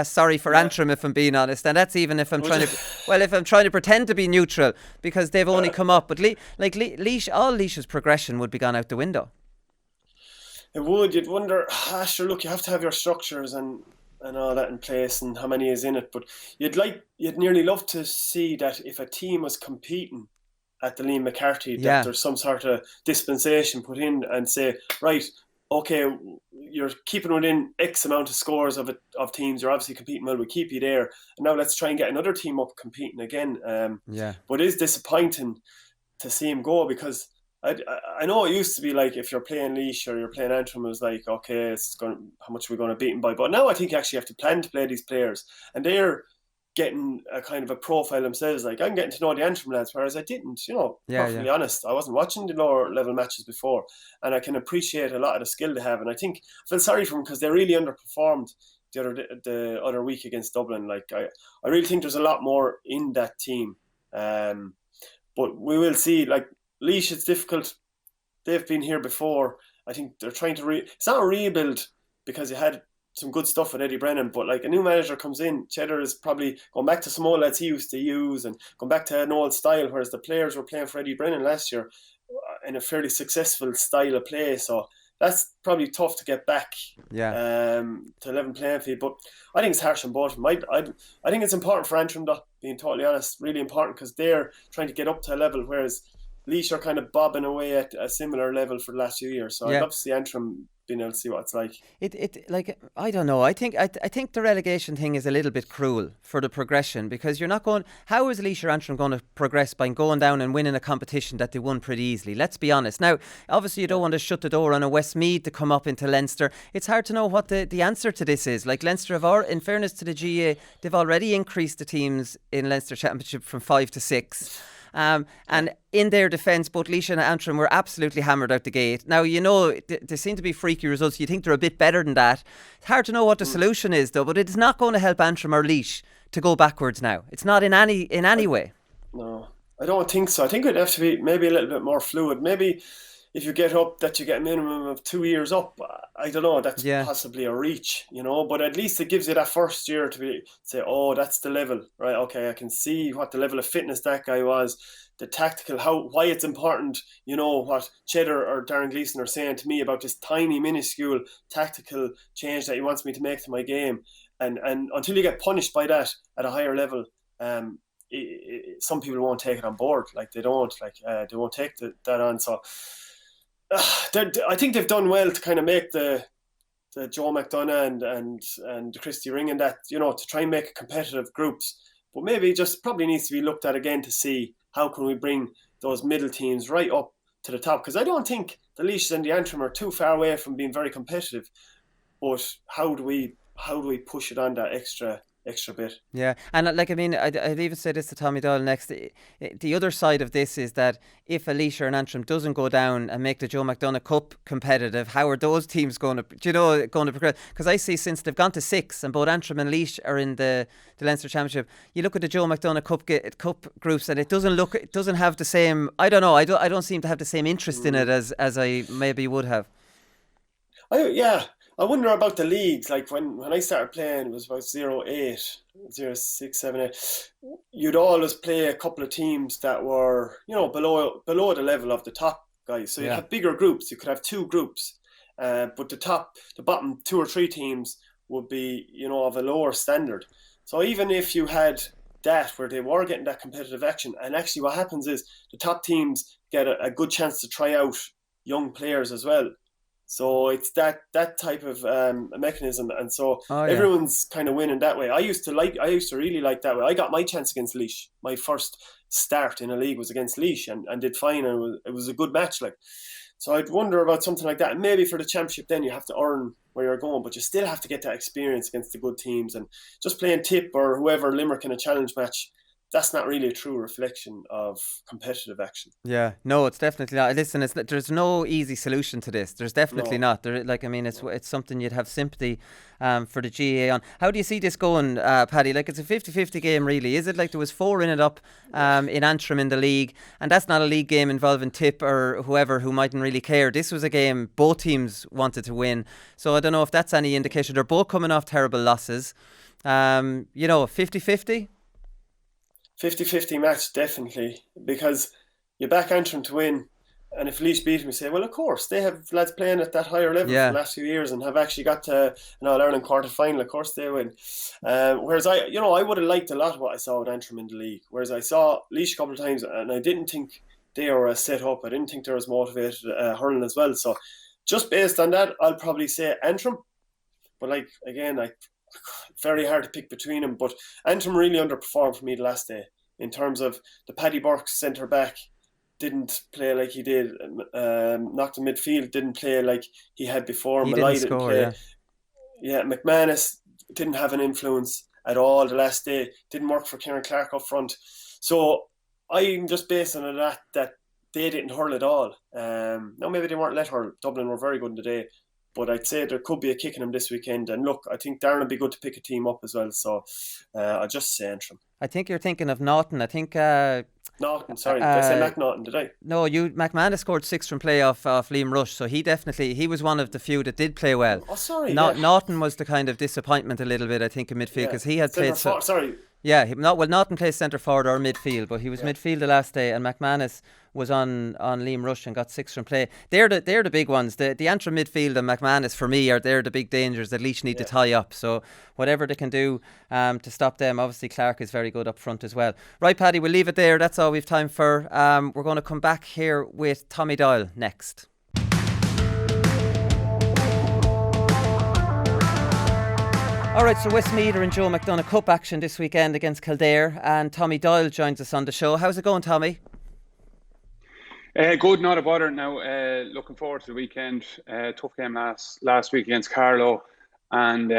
sorry for Antrim, if I'm being honest, and that's even if I'm trying to pretend to be neutral, because they've only come up. But Laois, all Laois's progression would be gone out the window. It would. You'd wonder, sure, look, you have to have your structures and all that in place and how many is in it. But you'd nearly love to see that if a team was competing at the Liam McCarthy, that there's some sort of dispensation put in and say, right, okay, you're keeping within X amount of scores of teams. You're obviously competing well. We keep you there. And now let's try and get another team up competing again. But it is disappointing to see him go, because I know it used to be like if you're playing Laois or you're playing Antrim, it was like, okay, how much are we going to beat them by? But now I think you actually have to plan to play these players, and getting a kind of a profile themselves. Like, I'm getting to know the Antrim lads, whereas I didn't, perfectly honest. I wasn't watching the lower level matches before, and I can appreciate a lot of the skill they have. And I think I feel sorry for them because they really underperformed the other week against Dublin. Like, I really think there's a lot more in that team. But we will see. Like, Laois, it's difficult. They've been here before. I think they're trying to it's not a rebuild, because you had some good stuff with Eddie Brennan, but like, a new manager comes in, Cheddar is probably going back to some old lads he used to use and going back to an old style, whereas the players were playing for Eddie Brennan last year in a fairly successful style of play. So that's probably tough to get back to 11 playing field. But I think it's harsh on both of them. I think it's important for Antrim, though, being totally honest, really important, because they're trying to get up to a level, whereas Laois are kind of bobbing away at a similar level for the last few years. So I'd love to see Antrim being able to see what it's like. I don't know. I think the relegation thing is a little bit cruel for the progression, because you're not going. How is Laois or Antrim going to progress by going down and winning a competition that they won pretty easily? Let's be honest. Now, obviously, you don't want to shut the door on a Westmeath to come up into Leinster. It's hard to know what the answer to this is. Like, Leinster in fairness to the GA, they've already increased the teams in Leinster Championship from 5 to 6. And in their defence, both Laois and Antrim were absolutely hammered out the gate. Now, they seem to be freaky results. You think they're a bit better than that. It's hard to know what the solution is, though, but it is not going to help Antrim or Laois to go backwards now. It's not in any way. No, I don't think so. I think it'd have to be maybe a little bit more fluid. Maybe if you get up, that you get a minimum of 2 years up. I don't know. That's Yeah. possibly a reach, but at least it gives you that first year to say, oh, that's the level, right? Okay, I can see what the level of fitness that guy was, the tactical, why it's important. What Cheddar or Darren Gleeson are saying to me about this tiny, minuscule tactical change that he wants me to make to my game, and until you get punished by that at a higher level, some people won't take it on board. Like they don't, they won't take that on. So I think they've done well to kind of make the Joe McDonough and the Christy Ring and that, to try and make competitive groups. But maybe just probably needs to be looked at again to see how can we bring those middle teams right up to the top. Because I don't think the Laois and the Antrim are too far away from being very competitive. But how do we push it on that extra bit? Yeah, and I'd even say this to Tommy Doyle next. The other side of this is that if a Laois or an Antrim doesn't go down and make the Joe McDonough Cup competitive, how are those teams going to progress? Because I see since they've gone to 6 and both Antrim and Laois are in the Leinster Championship, you look at the Joe McDonough Cup groups and it doesn't have the same. I don't know. I don't seem to have the same interest in it as I maybe would have. I wonder about the leagues. Like when I started playing, it was about 08, 06, 7, 8. You'd always play a couple of teams that were, below the level of the top guys. So you'd have bigger groups. You could have 2 groups. But the bottom 2 or 3 teams would be, of a lower standard. So even if you had that where they were getting that competitive action, and actually what happens is the top teams get a good chance to try out young players as well. So it's that type of mechanism, and so everyone's kind of winning that way. I used to really like that way. I got my chance against Laois. My first start in a league was against Laois, and did fine. And it was a good match. So I'd wonder about something like that. And maybe for the championship, then you have to earn where you're going, but you still have to get that experience against the good teams. And just playing Tip or whoever Limerick in a challenge match, that's not really a true reflection of competitive action. Yeah, no, it's definitely not. Listen, there's no easy solution to this. There's definitely not. It's something you'd have sympathy for the GAA on. How do you see this going, Paddy? It's a 50-50 game, really. Is it? There was 4 in it up in Antrim in the league, and that's not a league game involving Tip or whoever who mightn't really care. This was a game both teams wanted to win. So I don't know if that's any indication. They're both coming off terrible losses. 50-50? 50-50 match, definitely, because you back Antrim to win, and if Laois beat them, you say, well, of course, they have lads playing at that higher level for the last few years and have actually got to an All-Ireland quarter-final. Of course they win. Whereas I would have liked a lot of what I saw with Antrim in the league, whereas I saw Laois a couple of times and I didn't think they were set up. I didn't think they were as motivated hurling as well. So just based on that, I'll probably say Antrim. But very hard to pick between them, but Antrim really underperformed for me the last day in terms of the Paddy Burke centre back didn't play like he did. Knocked midfield didn't play like he had before. He didn't score. McManus didn't have an influence at all the last day. Didn't work for Kieran Clark up front. So I'm just basing on that they didn't hurl at all. Now maybe they weren't let hurl. Dublin were very good in the day. But I'd say there could be a kick in him this weekend. And look, I think Darren would be good to pick a team up as well. So I'll just say Antrim. I think you're thinking of Naughton. I think... Naughton, sorry. Did I say McNaughton, did I? No, McManus scored 6 from play off Liam Rush. So he was one of the few that did play well. Oh, sorry. Naughton was the kind of disappointment a little bit, I think, in midfield. Because he had played... Sorry. Yeah, Naughton plays centre forward or midfield, but he was midfield the last day, and McManus was on Liam Rush and got 6 from play. They're the big ones. The Antrim midfield and McManus for me they're the big dangers that Laois need to tie up. So whatever they can do to stop them. Obviously Clark is very good up front as well. Right, Paddy, we'll leave it there. That's all we've time for. We're going to come back here with Tommy Doyle next. Alright, so Westmeath are in Joe McDonough Cup action this weekend against Kildare, and Tommy Doyle joins us on the show. How's it going, Tommy? Good, not a bother now. Looking forward to the weekend. Tough game last week against Carlow, and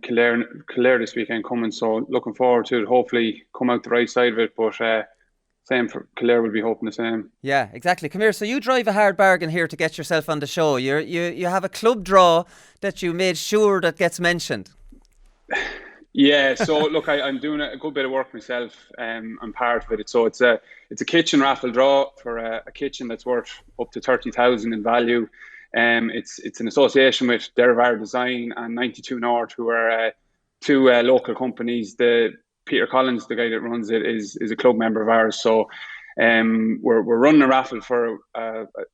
Kildare this weekend coming, so looking forward to it. Hopefully come out the right side of it, but same for Kildare, will be hoping the same. Yeah, exactly. Come here. So you drive a hard bargain here to get yourself on the show. You have a club draw that you made sure that gets mentioned. Yeah, so look, I'm doing a good bit of work myself. I'm part of it. So it's a kitchen raffle draw for a kitchen that's worth up to 30,000 in value. It's an association with Derivar Design and 92 North, who are two local companies. The Peter Collins, the guy that runs it, is a club member of ours. So we're running a raffle for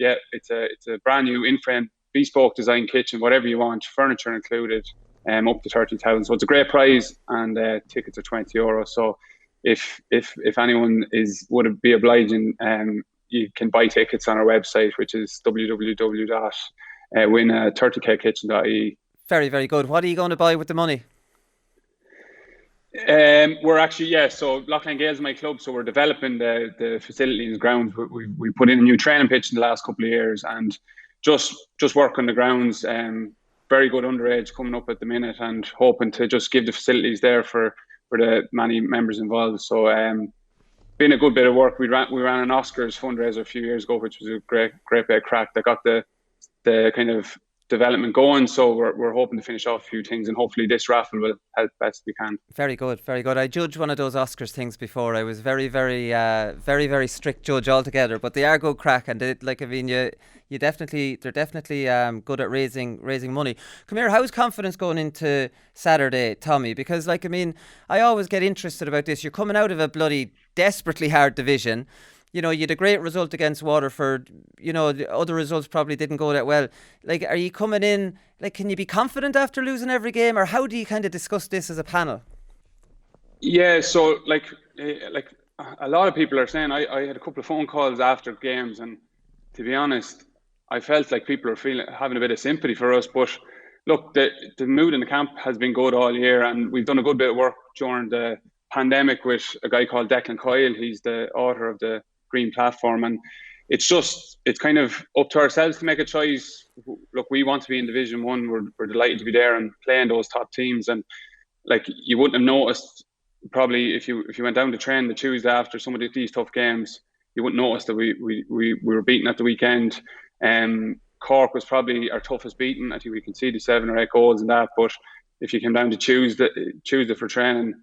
it's a brand new in-frame bespoke design kitchen, whatever you want, furniture included. Up to 30,000. So it's a great prize, and tickets are €20. So if anyone would be obliging, you can buy tickets on our website, which is www.win30kkitchen.ie. Very, very good. What are you going to buy with the money? We're actually, so Loughlin Gales is my club, so we're developing the facility and grounds. We put in a new training pitch in the last couple of years, and just work on the grounds. Very good underage coming up at the minute, and hoping to just give the facilities there for the many members involved. So been a good bit of work. We ran an Oscars fundraiser a few years ago, which was a great bit of crack that got the kind of development going. So we're hoping to finish off a few things, and hopefully this raffle will help best we can. Very good, very good. I judged one of those Oscars things before. I was very, very strict judge altogether, but they are good crack, and they're definitely good at raising money. Come here, how's confidence going into Saturday, Tommy? Because I always get interested about this. You're coming out of a bloody desperately hard division. You had a great result against Waterford. The other results probably didn't go that well. Are you coming in, can you be confident after losing every game, or how do you kind of discuss this as a panel? Yeah, so a lot of people are saying, I had a couple of phone calls after games, and to be honest, I felt like people are having a bit of sympathy for us. But look, the mood in the camp has been good all year, and we've done a good bit of work during the pandemic with a guy called Declan Coyle. He's the author of the Green Platform, and it's kind of up to ourselves to make a choice. Look, we want to be in Division 1. We're delighted to be there and playing those top teams, and you wouldn't have noticed probably if you went down to train the Tuesday after some of these tough games, you wouldn't notice that we were beaten at the weekend. Cork was probably our toughest beating. I think we conceded 7 or 8 goals in that, but if you came down to Tuesday for training,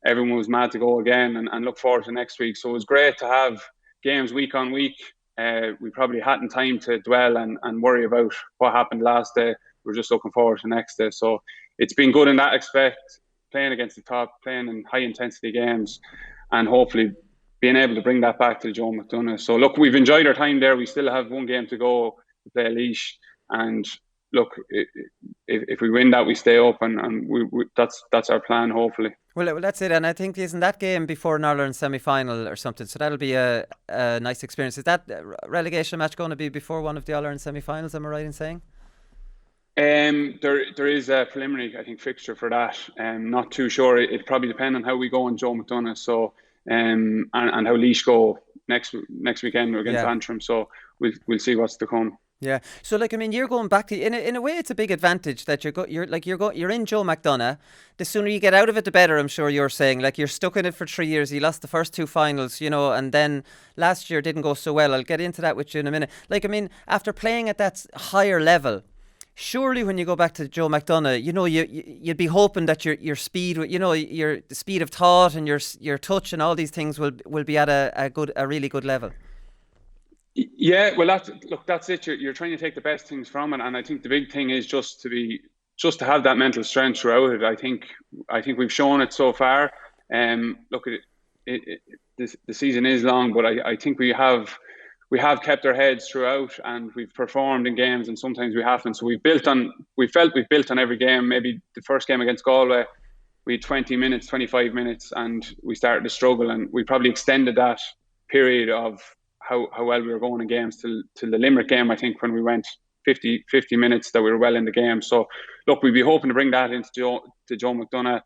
everyone was mad to go again and look forward to next week. So it was great to have games week on week. We probably hadn't time to dwell and worry about what happened last day. We're just looking forward to next day. So it's been good in that aspect, playing against the top, playing in high intensity games, and hopefully being able to bring that back to Joe McDonagh. So look, we've enjoyed our time there. We still have one game to go to play Laois, and look, if we win that, we stay up, and that's our plan, hopefully. Well, that's it. And I think, isn't that game before an All-Ireland semi-final or something? So that'll be a nice experience. Is that relegation match going to be before one of the All-Ireland semi-finals, am I right in saying? There is a preliminary, I think, fixture for that. Not too sure. It probably depends on how we go on Joe McDonagh. So and how Laois go next weekend against Antrim. So we'll see what's to come. Yeah. So you're going back to in a way it's a big advantage that you're in Joe McDonagh. The sooner you get out of it, the better. I'm sure you're saying you're stuck in it for 3 years. You lost the first 2 finals, and then last year didn't go so well. I'll get into that with you in a minute. After playing at that higher level, surely when you go back to Joe McDonagh, you'd be hoping that your speed, the speed of thought and your touch and all these things will be at a really good level. Yeah, well, that's it. You're trying to take the best things from it, and I think the big thing is just to have that mental strength throughout it. I think we've shown it so far. Look, the season is long, but I think we have kept our heads throughout, and we've performed in games, and sometimes we haven't. So we've built on every game. Maybe the first game against Galway, we had 20 minutes, 25 minutes, and we started to struggle, and we probably extended that period of how well we were going in games till the Limerick game, I think, when we went 50 minutes that we were well in the game. So look, we'd be hoping to bring that into Joe McDonagh.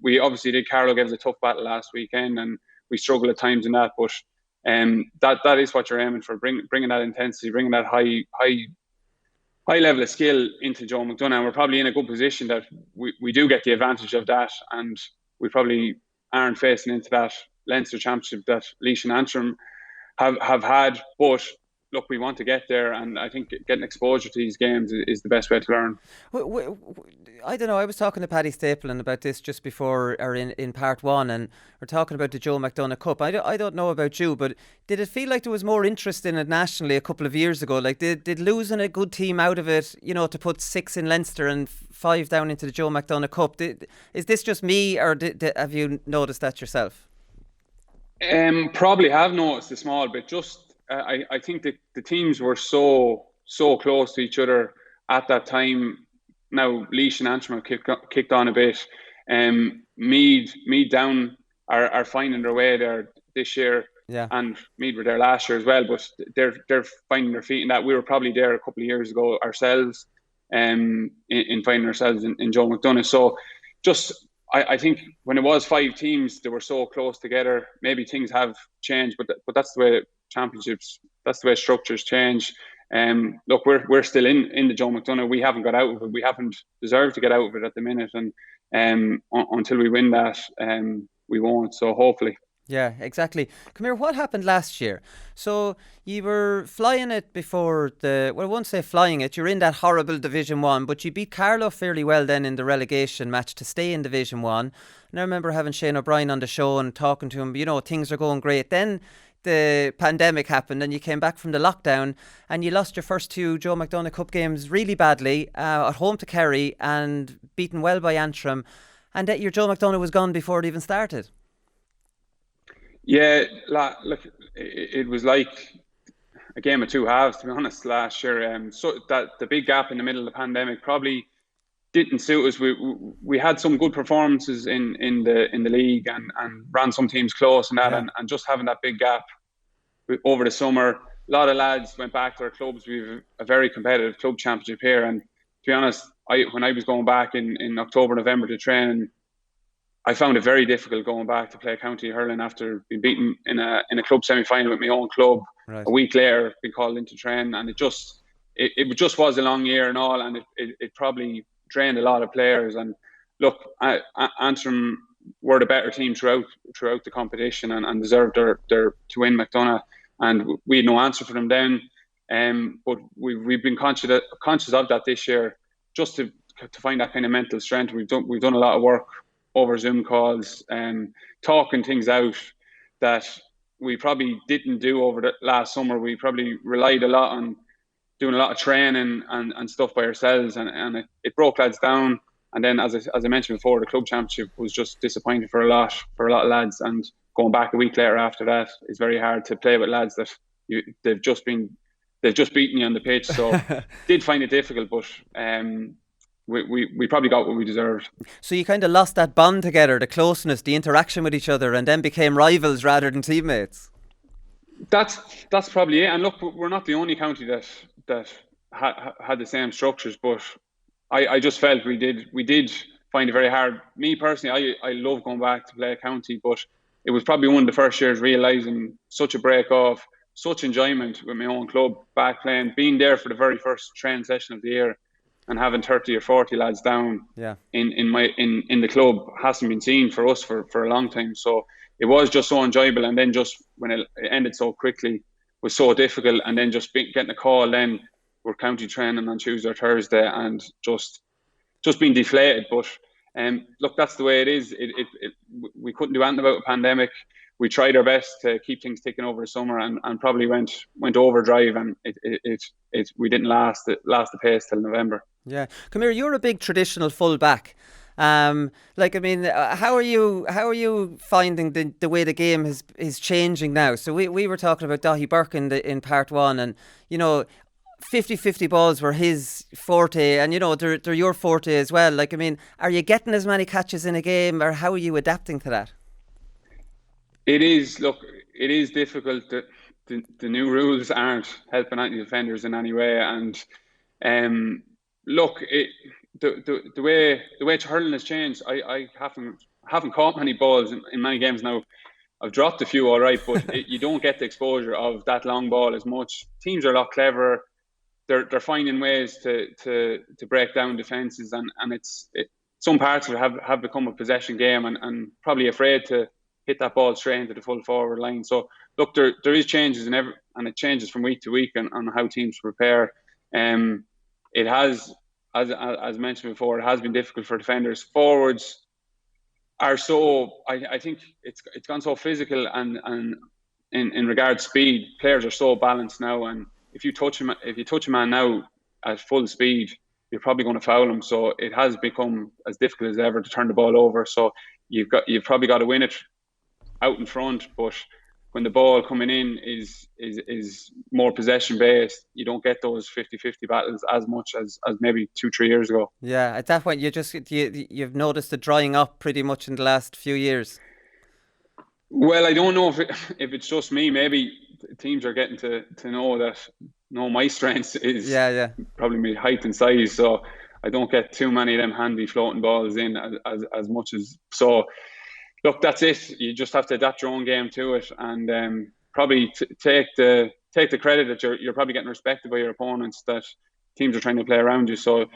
We obviously did. Carlow gave us a tough battle last weekend, and we struggled at times in that, but that is what you're aiming for, bringing that intensity, bringing that high level of skill into Joe McDonagh. And we're probably in a good position that we do get the advantage of that, and we probably aren't facing into that Leinster Championship that Laois and Antrim have had. But look, we want to get there, and I think getting exposure to these games is the best way to learn. I don't know. I was talking to Paddy Stapleton about this just before, or in part one, and we're talking about the Joe McDonagh Cup. I don't know about you, but did it feel like there was more interest in it nationally a couple of years ago? Like, did losing a good team out of it, to put 6 in Leinster and 5 down into the Joe McDonagh Cup, is this just me, or have you noticed that yourself? Probably have noticed a small bit. Just I think that the teams were so close to each other at that time. Now Laois and Antrim have kicked on a bit. Meath down are finding their way there this year, and Meath were there last year as well. But they're finding their feet in that. We were probably there a couple of years ago ourselves, in finding ourselves in Joe McDonagh. So just. I think when it was 5 teams, they were so close together. Maybe things have changed, but that's the way championships, that's the way structures change. Look, we're still in the Joe McDonagh. We haven't got out of it. We haven't deserved to get out of it at the minute, and until we win that, we won't. So hopefully. Yeah, exactly. Come here, what happened last year? So you were flying it before I won't say flying it, you're in that horrible Division 1, but you beat Carlow fairly well then in the relegation match to stay in Division 1. And I remember having Shane O'Brien on the show and talking to him, things are going great. Then the pandemic happened and you came back from the lockdown and you lost your first 2 Joe McDonagh Cup games really badly, at home to Kerry and beaten well by Antrim. And that your Joe McDonagh was gone before it even started. Yeah, look, it was like a game of 2 halves, to be honest, last year. So that the big gap in the middle of the pandemic probably didn't suit us. We had some good performances in the league and ran some teams close and that, and just having that big gap over the summer. A lot of lads went back to their clubs. We have a very competitive club championship here, and to be honest, when I was going back in October, November to train, I found it very difficult going back to play county hurling after being beaten in a club semi-final with my own club. Right. A week later, being called into train, and it just was a long year and all, and it probably drained a lot of players. And look, Antrim were the better team throughout the competition and deserved their to win McDonagh, and we had no answer for them then. But we've been conscious of that this year, just to find that kind of mental strength. We've done a lot of work over Zoom calls, talking things out that we probably didn't do over the last summer. We probably relied a lot on doing a lot of training and stuff by ourselves, and it broke lads down. And then, as I mentioned before, the club championship was just disappointing for a lot of lads. And going back a week later after that, it's very hard to play with lads that they've just beaten you on the pitch. So did find it difficult, but we probably got what we deserved. So you kind of lost that bond together, the closeness, the interaction with each other, and then became rivals rather than teammates. That's probably it. And look, we're not the only county that had the same structures, but I just felt we did find it very hard. Me personally, I love going back to play a county, but it was probably one of the first years realising such a break off, such enjoyment with my own club back playing, being there for the very first training session of the year, and having 30 or 40 lads down in the club hasn't been seen for us for a long time. So it was just so enjoyable, and then just when it ended so quickly was so difficult, and then just getting a call, then we're county training on Tuesday or Thursday, and just being deflated. But look, that's the way it is. We couldn't do anything about a pandemic. We tried our best to keep things ticking over the summer, and probably went overdrive, and we didn't last the pace till November. Yeah, come here. You're a big traditional full back. How are you finding the way the game is changing now? So we were talking about Daithí Burke in part one, and 50-50 balls were his forte, and they're your forte as well. Are you getting as many catches in a game, or how are you adapting to that? It is difficult. The new rules aren't helping any defenders in any way, and look, the way hurling has changed. I haven't caught many balls in many games now. I've dropped a few, all right, but you don't get the exposure of that long ball as much. Teams are a lot cleverer. They're finding ways to break down defences, and some parts of it have become a possession game, and probably afraid to hit that ball straight into the full forward line. So look, there is changes and it changes from week to week on how teams prepare. It has, as mentioned before, it has been difficult for defenders. Forwards are so, I think it's gone so physical, and in regard to speed, players are so balanced now, and if you touch a man now at full speed, you're probably going to foul him. So it has become as difficult as ever to turn the ball over. So you've probably got to win it out in front, but when the ball coming in is more possession based, you don't get those 50-50 battles as much as maybe 2-3 years ago. Yeah, at that point you've noticed the drying up pretty much in the last few years. Well, I don't know if it's just me. Maybe teams are getting to know that my strength is probably my height and size, so I don't get too many of them handy floating balls in as much as. So look, that's it. You just have to adapt your own game to it, and probably take the credit that you're probably getting respected by your opponents, that teams are trying to play around you. So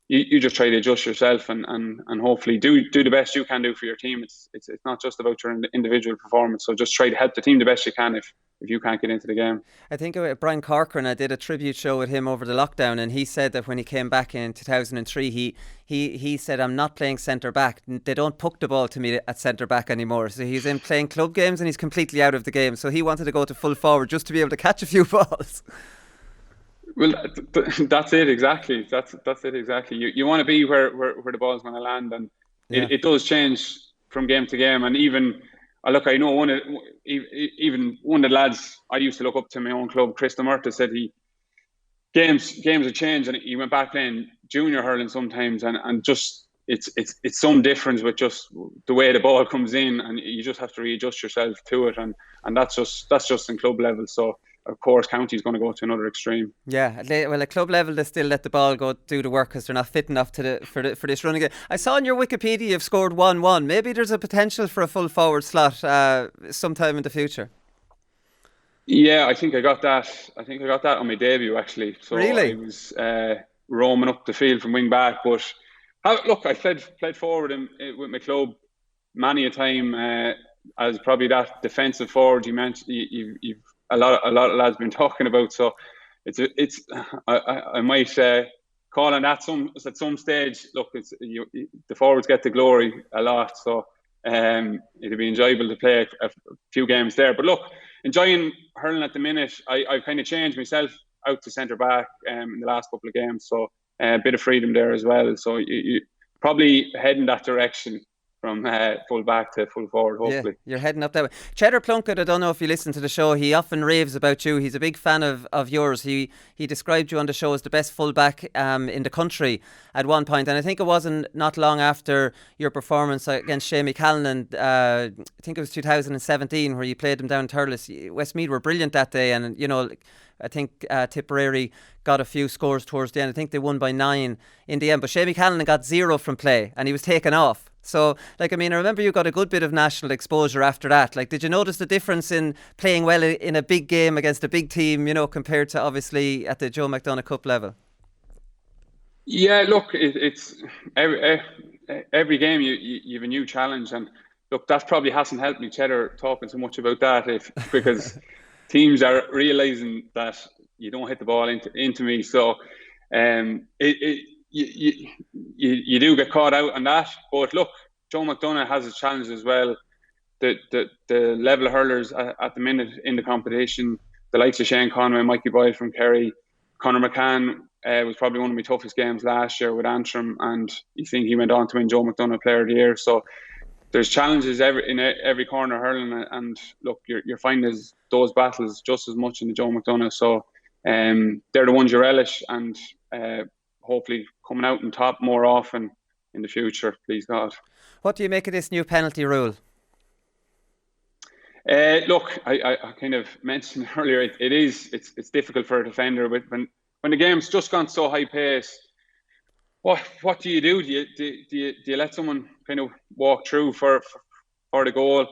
you just try to adjust yourself and hopefully do the best you can do for your team. It's not just about your individual performance. So just try to help the team the best you can if you can't get into the game. I think Brian Corcoran, I did a tribute show with him over the lockdown, and he said that when he came back in 2003, he said, I'm not playing centre back. They don't puck the ball to me at centre back anymore. So he's in playing club games and he's completely out of the game. So he wanted to go to full forward just to be able to catch a few balls. Well, that's it exactly. That's it exactly. You want to be where the ball's going to land, and it does change from game to game. And even look, I know even one of the lads I used to look up to in my own club, Chris Murta, said games have changed, and he went back playing junior hurling sometimes, and just it's some difference with just the way the ball comes in, and you just have to readjust yourself to it, and that's just in club level. So of course, county's going to go to another extreme. Yeah, well, at club level, they still let the ball go do the work because they're not fit enough for this running game. I saw on your Wikipedia you've scored 1-1. Maybe there's a potential for a full forward slot sometime in the future. Yeah, I think I got that on my debut actually. So really? I was roaming up the field from wing back, but look, I played forward with my club many a time as probably that defensive forward you mentioned. You've a lot of lads been talking about, so I might call on that at some stage. Look, the forwards get the glory a lot, so it'll be enjoyable to play a few games there. But look, enjoying hurling at the minute. I've kind of changed myself out to centre back in the last couple of games, so a bit of freedom there as well. So you probably head in that direction. From full back to full forward, hopefully. Yeah, you're heading up that way. Cheddar Plunkett, I don't know if you listen to the show, he often raves about you. He's a big fan of yours. He described you on the show as the best fullback in the country at one point, and I think it wasn't not long after your performance against Shamie Callanan, I think it was 2017, where you played them down in Thurles. Westmeath were brilliant that day, and I think Tipperary got a few scores towards the end. I think they won by 9 in the end, but Shamie Callanan got 0 from play and he was taken off. So, I remember you got a good bit of national exposure after that. Did you notice the difference in playing well in a big game against a big team, compared to obviously at the Joe McDonagh Cup level? Yeah, look, it's every game you have a new challenge, and look, that probably hasn't helped me, Cheddar, talking so much about that, because teams are realising that you don't hit the ball into me. So, You do get caught out on that, but look, Joe McDonagh has his challenges as well. The level of hurlers at the minute in the competition, the likes of Shane Conway, Mikey Boyle from Kerry, Conor McCann was probably one of my toughest games last year with Antrim, and you think he went on to win Joe McDonagh Player of the Year. So there's challenges in every corner hurling, and look, you're finding those battles just as much in the Joe McDonagh. So they're the ones you relish, and hopefully coming out on top more often in the future, please God. What do you make of this new penalty rule? Look, I kind of mentioned earlier, it's difficult for a defender, but when the game's just gone so high pace, what do you do? Do you let someone kind of walk through for the goal?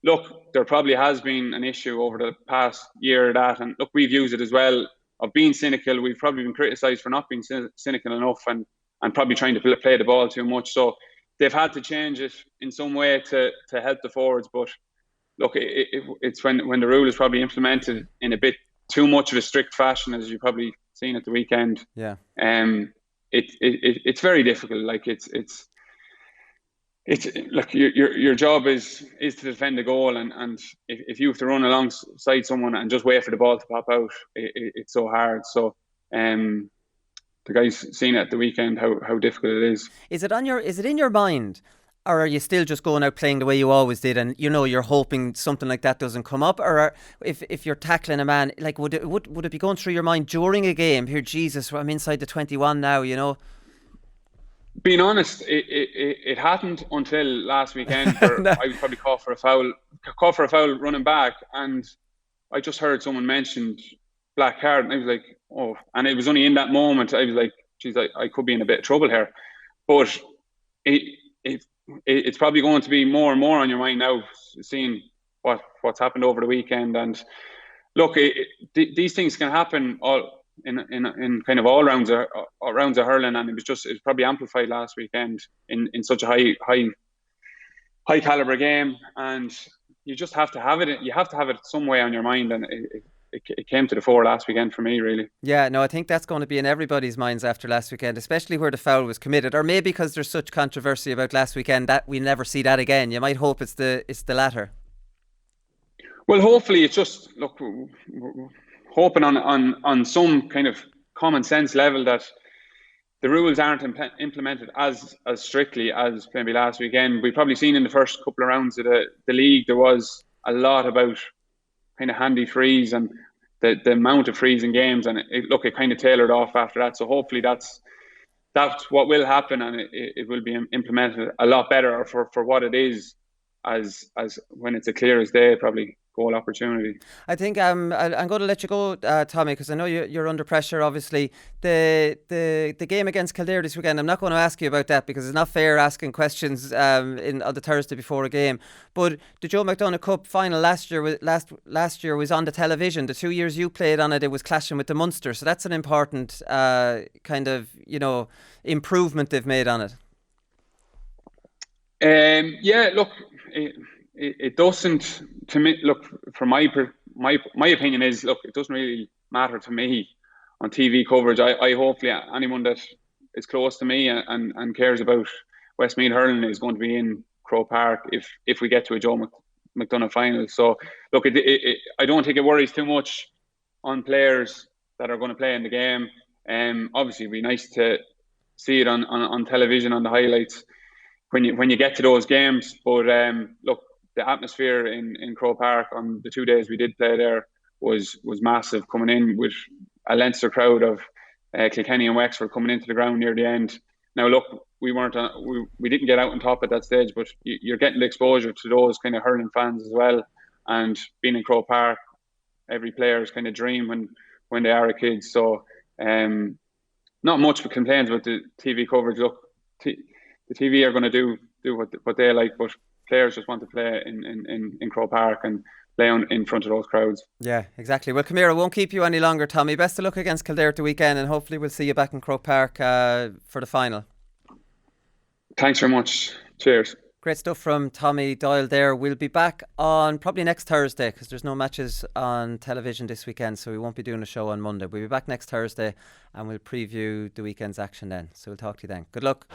Look, there probably has been an issue over the past year of that, and look, we've used it as well, of being cynical. We've probably been criticised for not being cynical enough and probably trying to play the ball too much. So they've had to change it in some way to help the forwards. But look, it's when the rule is probably implemented in a bit too much of a strict fashion, as you've probably seen at the weekend. Yeah. It's very difficult. Like it's look, your job is to defend the goal, and if you have to run alongside someone and just wait for the ball to pop out, it's so hard. So the guys seen it at the weekend how difficult it is. Is it in your mind, or are you still just going out playing the way you always did, and you're hoping something like that doesn't come up? Or if you're tackling a man, like would it be going through your mind during a game? Here, Jesus, I'm inside the 21 now. Being honest, it hadn't until last weekend where No. I was probably caught for a foul running back, and I just heard someone mention black card, and I was like, oh, and it was only in that moment I was like, geez, I could be in a bit of trouble here. But it's probably going to be more and more on your mind now, seeing what's happened over the weekend. And look, these things can happen all in kind of all rounds of hurling, and it was probably amplified last weekend in such a high caliber game, and you just have to have it. You have to have it some way on your mind, and it came to the fore last weekend for me, really. Yeah, no, I think that's going to be in everybody's minds after last weekend, especially where the foul was committed, or maybe because there's such controversy about last weekend that we never see that again. You might hope it's the latter. Well, hopefully it's just, look, hoping on some kind of common sense level that the rules aren't implemented as strictly as maybe last weekend. We've probably seen in the first couple of rounds of the league there was a lot about kind of handy frees and the amount of frees in games, and it kind of tailored off after that. So hopefully that's what will happen, and it will be implemented a lot better for what it is, as when it's a clear as day probably goal opportunity. I think I'm going to let you go, Tommy, because I know you're under pressure. Obviously, the game against Kildare this weekend, I'm not going to ask you about that because it's not fair asking questions on the Thursday before a game. But the Joe McDonagh Cup final last year was on the television. The 2 years you played on it, it was clashing with the Munster. So that's an important kind of improvement they've made on it. Yeah, look, it doesn't, to me, look, from my opinion is, look, it doesn't really matter to me on TV coverage. I hopefully anyone that is close to me and cares about Westmeath hurling is going to be in Croke Park if we get to a Joe McDonagh final. So look, I don't think it worries too much on players that are going to play in the game. Obviously it'd be nice to see it on television, on the highlights when you get to those games. But look, the atmosphere in Croke Park on the 2 days we did play there was massive, coming in with a Leinster crowd of Kilkenny and Wexford coming into the ground near the end. Now look, we didn't get out on top at that stage, but you're getting the exposure to those kind of hurling fans as well. And being in Croke Park, every player's kind of dream when they are a kid. So not much complaints about the TV coverage. Look, the TV are going to do what they like, but players just want to play in Croke Park and play in front of those crowds. Yeah, exactly. Well, come here, I won't keep you any longer, Tommy. Best of luck against Kildare at the weekend, and hopefully we'll see you back in Croke Park for the final. Thanks very much. Cheers. Great stuff from Tommy Doyle there. We'll be back on probably next Thursday because there's no matches on television this weekend, so we won't be doing a show on Monday. We'll be back next Thursday and we'll preview the weekend's action then. So we'll talk to you then. Good luck.